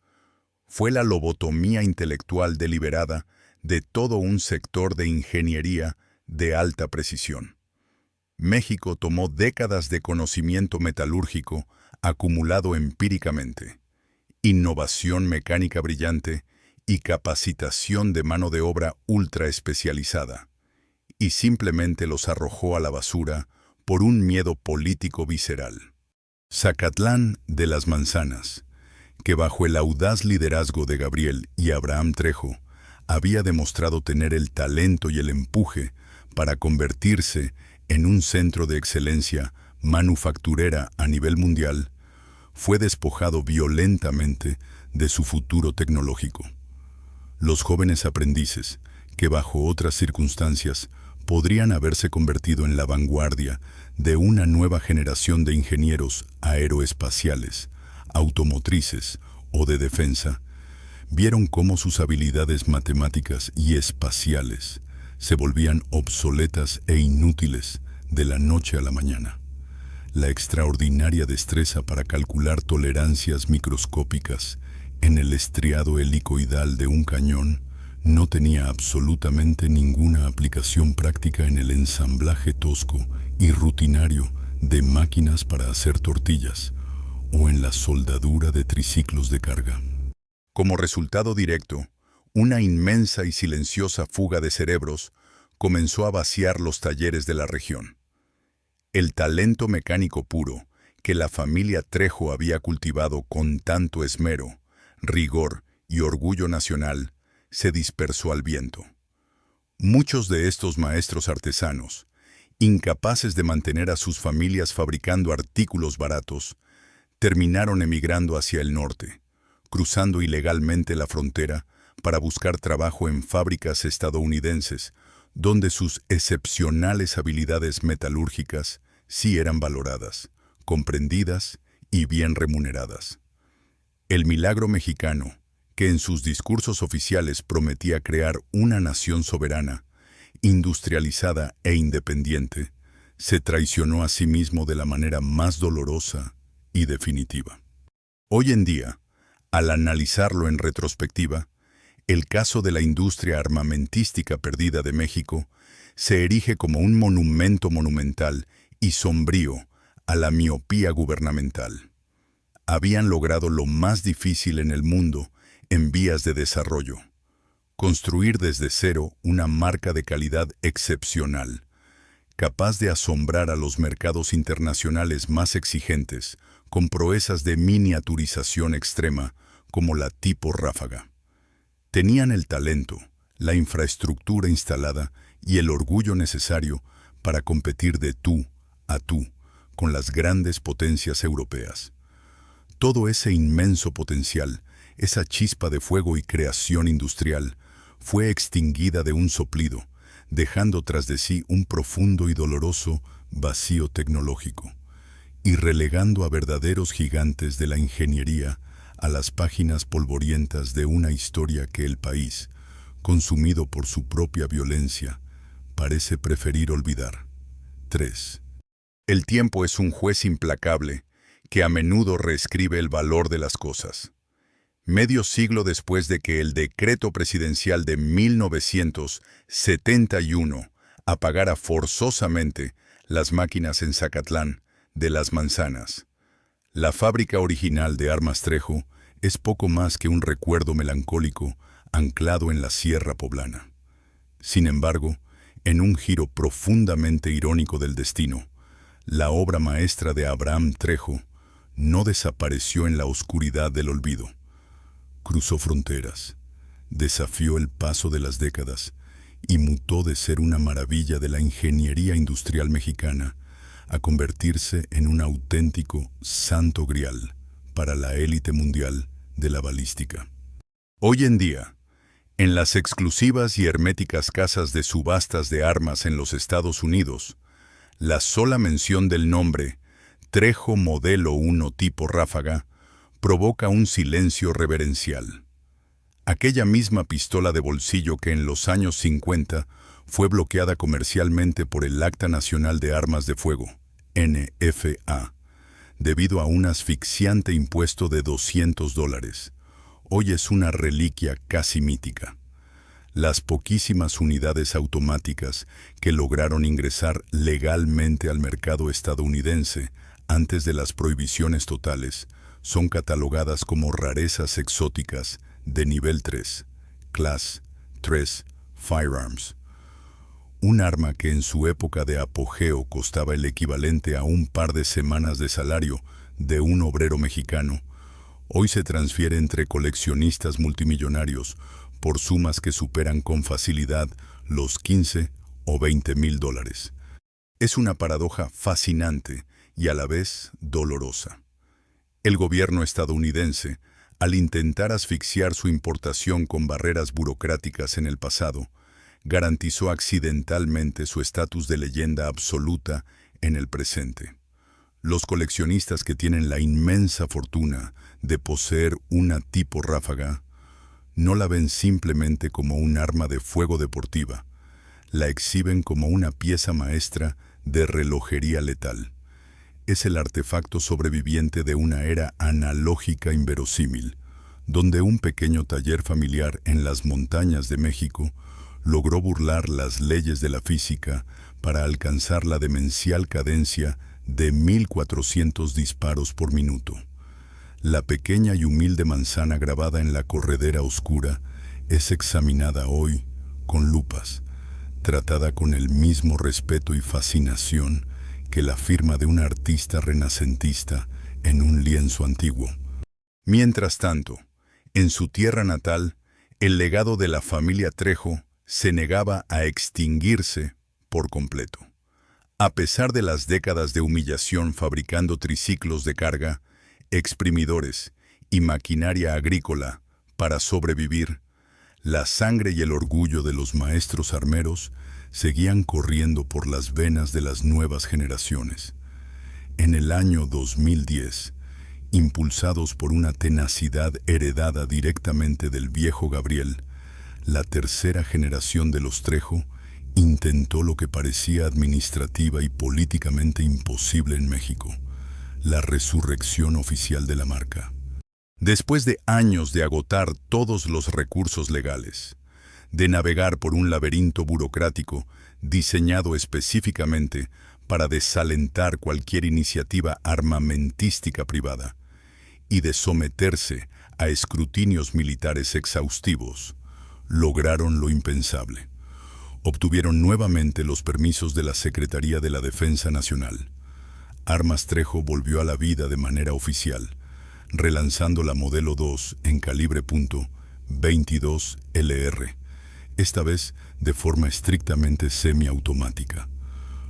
Fue la lobotomía intelectual deliberada de todo un sector de ingeniería de alta precisión. México tomó décadas de conocimiento metalúrgico acumulado empíricamente, innovación mecánica brillante y capacitación de mano de obra ultra especializada, y simplemente los arrojó a la basura por un miedo político visceral. Zacatlán de las Manzanas, que bajo el audaz liderazgo de Gabriel y Abraham Trejo, había demostrado tener el talento y el empuje para convertirse en un centro de excelencia manufacturera a nivel mundial, fue despojado violentamente de su futuro tecnológico. Los jóvenes aprendices, que bajo otras circunstancias podrían haberse convertido en la vanguardia de una nueva generación de ingenieros aeroespaciales, automotrices o de defensa, vieron cómo sus habilidades matemáticas y espaciales se volvían obsoletas e inútiles de la noche a la mañana. La extraordinaria destreza para calcular tolerancias microscópicas en el estriado helicoidal de un cañón No tenía absolutamente ninguna aplicación práctica en el ensamblaje tosco y rutinario de máquinas para hacer tortillas o en la soldadura de triciclos de carga. Como resultado directo, una inmensa y silenciosa fuga de cerebros comenzó a vaciar los talleres de la región. El talento mecánico puro que la familia Trejo había cultivado con tanto esmero, rigor y orgullo nacional se dispersó al viento. Muchos de estos maestros artesanos, incapaces de mantener a sus familias fabricando artículos baratos, terminaron emigrando hacia el norte, cruzando ilegalmente la frontera para buscar trabajo en fábricas estadounidenses, donde sus excepcionales habilidades metalúrgicas sí eran valoradas, comprendidas y bien remuneradas. El milagro mexicano, que en sus discursos oficiales prometía crear una nación soberana, industrializada e independiente, se traicionó a sí mismo de la manera más dolorosa y definitiva. Hoy en día, al analizarlo en retrospectiva, el caso de la industria armamentística perdida de México se erige como un monumento monumental y sombrío a la miopía gubernamental. Habían logrado lo más difícil en el mundo en vías de desarrollo: construir desde cero una marca de calidad excepcional, capaz de asombrar a los mercados internacionales más exigentes con proezas de miniaturización extrema como la tipo Ráfaga. Tenían el talento, la infraestructura instalada y el orgullo necesario para competir de tú a tú con las grandes potencias europeas. Todo ese inmenso potencial, esa chispa de fuego y creación industrial, fue extinguida de un soplido, dejando tras de sí un profundo y doloroso vacío tecnológico, y relegando a verdaderos gigantes de la ingeniería a las páginas polvorientas de una historia que el país, consumido por su propia violencia, parece preferir olvidar. 3. El tiempo es un juez implacable que a menudo reescribe el valor de las cosas. Medio siglo después de que el decreto presidencial de 1971 apagara forzosamente las máquinas en Zacatlán de las Manzanas, la fábrica original de armas Trejo es poco más que un recuerdo melancólico anclado en la sierra poblana. Sin embargo, en un giro profundamente irónico del destino, la obra maestra de Abraham Trejo no desapareció en la oscuridad del olvido. Cruzó fronteras, desafió el paso de las décadas y mutó de ser una maravilla de la ingeniería industrial mexicana a convertirse en un auténtico santo grial para la élite mundial de la balística. Hoy en día, en las exclusivas y herméticas casas de subastas de armas en los Estados Unidos, la sola mención del nombre Trejo Modelo 1 tipo Ráfaga provoca un silencio reverencial. Aquella misma pistola de bolsillo que en los años 50 fue bloqueada comercialmente por el Acta Nacional de Armas de Fuego, NFA, debido a un asfixiante impuesto de $200, hoy es una reliquia casi mítica. Las poquísimas unidades automáticas que lograron ingresar legalmente al mercado estadounidense antes de las prohibiciones totales son catalogadas como rarezas exóticas de nivel 3, Class 3 Firearms. Un arma que en su época de apogeo costaba el equivalente a un par de semanas de salario de un obrero mexicano, hoy se transfiere entre coleccionistas multimillonarios por sumas que superan con facilidad los 15 o 20 mil dólares. Es una paradoja fascinante y a la vez dolorosa. El gobierno estadounidense, al intentar asfixiar su importación con barreras burocráticas en el pasado, garantizó accidentalmente su estatus de leyenda absoluta en el presente. Los coleccionistas que tienen la inmensa fortuna de poseer una tipo Ráfaga no la ven simplemente como un arma de fuego deportiva, la exhiben como una pieza maestra de relojería letal. Es el artefacto sobreviviente de una era analógica inverosímil, donde un pequeño taller familiar en las montañas de México logró burlar las leyes de la física para alcanzar la demencial cadencia de 1400 disparos por minuto. La pequeña y humilde manzana grabada en la corredera oscura es examinada hoy con lupas, tratada con el mismo respeto y fascinación que la firma de un artista renacentista en un lienzo antiguo. Mientras tanto, en su tierra natal, el legado de la familia Trejo se negaba a extinguirse por completo. A pesar de las décadas de humillación fabricando triciclos de carga, exprimidores y maquinaria agrícola para sobrevivir, la sangre y el orgullo de los maestros armeros seguían corriendo por las venas de las nuevas generaciones. En el año 2010, impulsados por una tenacidad heredada directamente del viejo Gabriel, la tercera generación de los Trejo intentó lo que parecía administrativa y políticamente imposible en México: la resurrección oficial de la marca. Después de años de agotar todos los recursos legales, de navegar por un laberinto burocrático diseñado específicamente para desalentar cualquier iniciativa armamentística privada, y de someterse a escrutinios militares exhaustivos, lograron lo impensable. Obtuvieron nuevamente los permisos de la Secretaría de la Defensa Nacional. Armas Trejo volvió a la vida de manera oficial, relanzando la Modelo 2 en calibre .22 LR, esta vez de forma estrictamente semiautomática.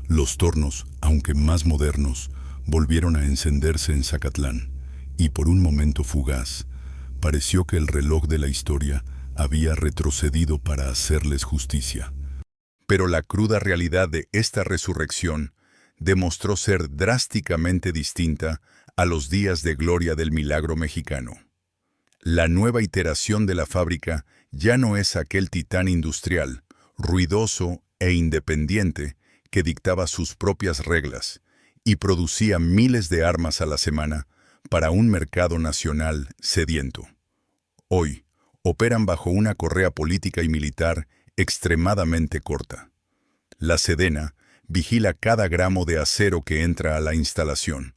Los tornos, aunque más modernos, volvieron a encenderse en Zacatlán, y por un momento fugaz, pareció que el reloj de la historia había retrocedido para hacerles justicia. Pero la cruda realidad de esta resurrección demostró ser drásticamente distinta a los días de gloria del milagro mexicano. La nueva iteración de la fábrica ya no es aquel titán industrial, ruidoso e independiente que dictaba sus propias reglas y producía miles de armas a la semana para un mercado nacional sediento. Hoy, operan bajo una correa política y militar extremadamente corta. La Sedena vigila cada gramo de acero que entra a la instalación,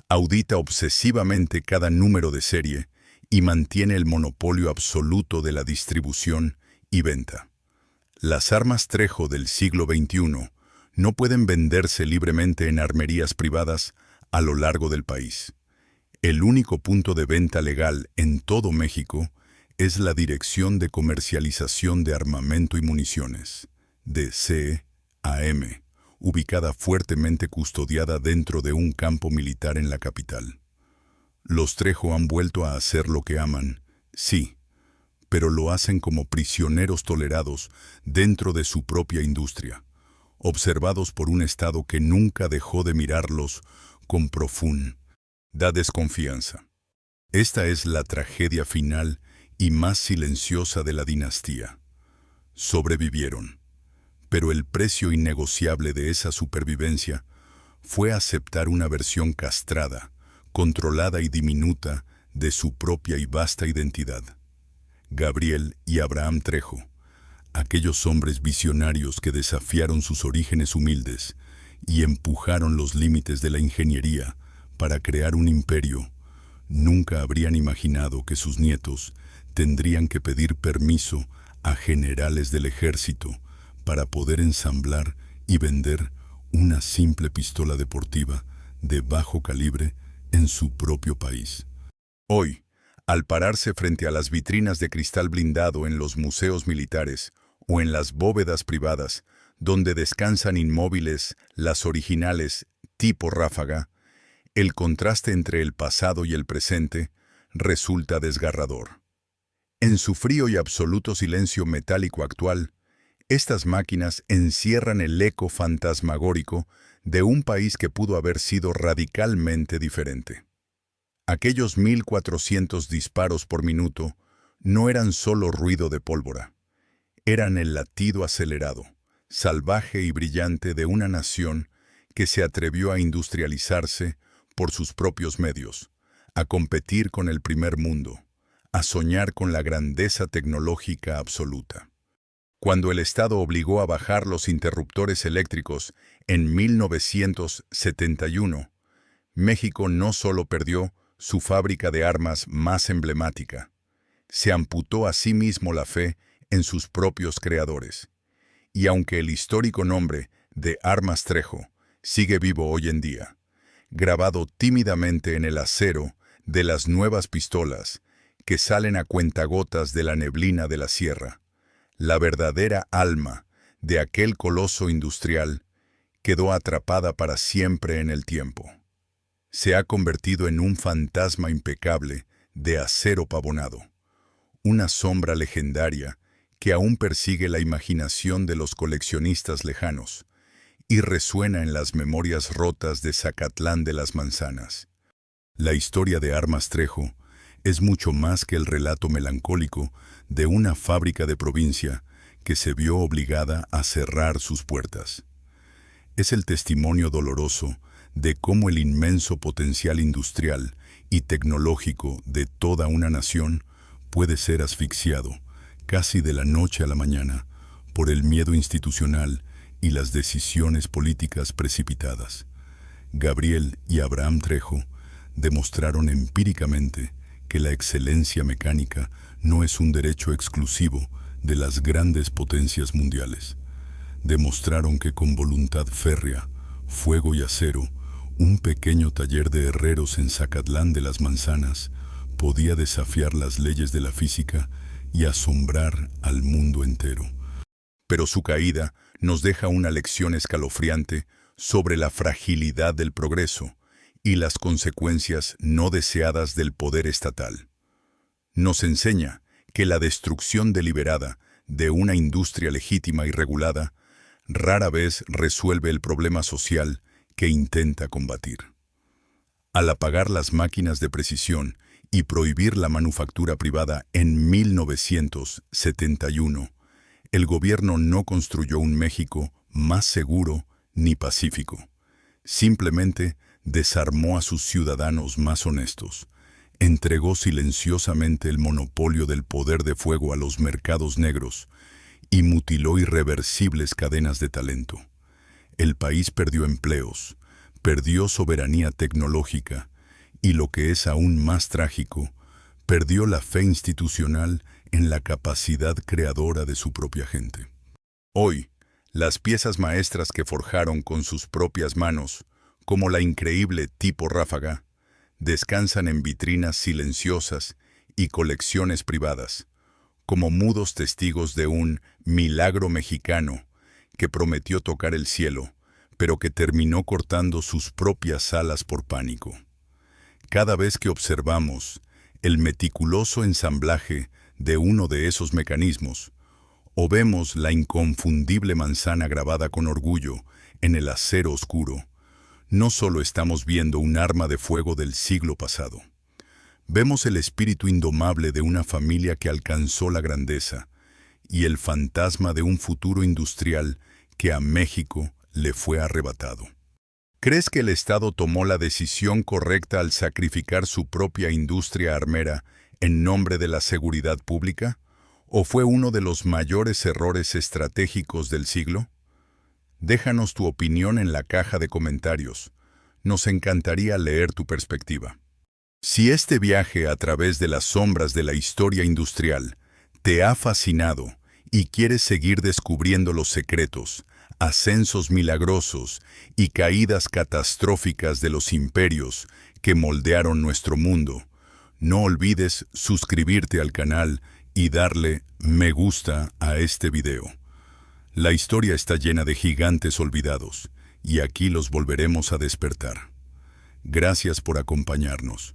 audita obsesivamente cada número de serie y mantiene el monopolio absoluto de la distribución y venta. Las armas Trejo del siglo XXI no pueden venderse libremente en armerías privadas a lo largo del país. El único punto de venta legal en todo México es la Dirección de Comercialización de Armamento y Municiones, DCAM, ubicada fuertemente custodiada dentro de un campo militar en la capital. Los Trejo han vuelto a hacer lo que aman, sí, pero lo hacen como prisioneros tolerados dentro de su propia industria, observados por un Estado que nunca dejó de mirarlos con profunda desconfianza. Esta es la tragedia final y más silenciosa de la dinastía. Sobrevivieron, pero el precio innegociable de esa supervivencia fue aceptar una versión castrada, controlada y diminuta de su propia y vasta identidad. Gabriel y Abraham Trejo, aquellos hombres visionarios que desafiaron sus orígenes humildes y empujaron los límites de la ingeniería para crear un imperio, nunca habrían imaginado que sus nietos tendrían que pedir permiso a generales del ejército para poder ensamblar y vender una simple pistola deportiva de bajo calibre en su propio país. Hoy, al pararse frente a las vitrinas de cristal blindado en los museos militares o en las bóvedas privadas, donde descansan inmóviles las originales tipo Ráfaga, el contraste entre el pasado y el presente resulta desgarrador. En su frío y absoluto silencio metálico actual, estas máquinas encierran el eco fantasmagórico de un país que pudo haber sido radicalmente diferente. Aquellos 1400 disparos por minuto no eran solo ruido de pólvora, eran el latido acelerado, salvaje y brillante de una nación que se atrevió a industrializarse por sus propios medios, a competir con el primer mundo, a soñar con la grandeza tecnológica absoluta. Cuando el Estado obligó a bajar los interruptores eléctricos en 1971, México no solo perdió su fábrica de armas más emblemática, se amputó a sí mismo la fe en sus propios creadores. Y aunque el histórico nombre de Armas Trejo sigue vivo hoy en día, grabado tímidamente en el acero de las nuevas pistolas que salen a cuentagotas de la neblina de la sierra, la verdadera alma de aquel coloso industrial quedó atrapada para siempre en el tiempo. Se ha convertido en un fantasma impecable de acero pavonado, una sombra legendaria que aún persigue la imaginación de los coleccionistas lejanos y resuena en las memorias rotas de Zacatlán de las Manzanas. La historia de Armas Trejo es mucho más que el relato melancólico de una fábrica de provincia que se vio obligada a cerrar sus puertas. Es el testimonio doloroso de cómo el inmenso potencial industrial y tecnológico de toda una nación puede ser asfixiado, casi de la noche a la mañana, por el miedo institucional y las decisiones políticas precipitadas. Gabriel y Abraham Trejo demostraron empíricamente que la excelencia mecánica no es un derecho exclusivo de las grandes potencias mundiales. Demostraron que con voluntad férrea, fuego y acero, un pequeño taller de herreros en Zacatlán de las Manzanas podía desafiar las leyes de la física y asombrar al mundo entero. Pero su caída nos deja una lección escalofriante sobre la fragilidad del progreso y las consecuencias no deseadas del poder estatal. Nos enseña que la destrucción deliberada de una industria legítima y regulada rara vez resuelve el problema social que intenta combatir. Al apagar las máquinas de precisión y prohibir la manufactura privada en 1971, el gobierno no construyó un México más seguro ni pacífico. Simplemente desarmó a sus ciudadanos más honestos, entregó silenciosamente el monopolio del poder de fuego a los mercados negros y mutiló irreversibles cadenas de talento. El país perdió empleos, perdió soberanía tecnológica y, lo que es aún más trágico, perdió la fe institucional en la capacidad creadora de su propia gente. Hoy, las piezas maestras que forjaron con sus propias manos, como la increíble tipo Ráfaga, descansan en vitrinas silenciosas y colecciones privadas, como mudos testigos de un milagro mexicano que prometió tocar el cielo, pero que terminó cortando sus propias alas por pánico. Cada vez que observamos el meticuloso ensamblaje de uno de esos mecanismos, o vemos la inconfundible manzana grabada con orgullo en el acero oscuro, no solo estamos viendo un arma de fuego del siglo pasado. Vemos el espíritu indomable de una familia que alcanzó la grandeza y el fantasma de un futuro industrial que a México le fue arrebatado. ¿Crees que el Estado tomó la decisión correcta al sacrificar su propia industria armera en nombre de la seguridad pública? ¿O fue uno de los mayores errores estratégicos del siglo? Déjanos tu opinión en la caja de comentarios. Nos encantaría leer tu perspectiva. Si este viaje a través de las sombras de la historia industrial te ha fascinado y quieres seguir descubriendo los secretos, ascensos milagrosos y caídas catastróficas de los imperios que moldearon nuestro mundo, no olvides suscribirte al canal y darle me gusta a este video. La historia está llena de gigantes olvidados, y aquí los volveremos a despertar. Gracias por acompañarnos.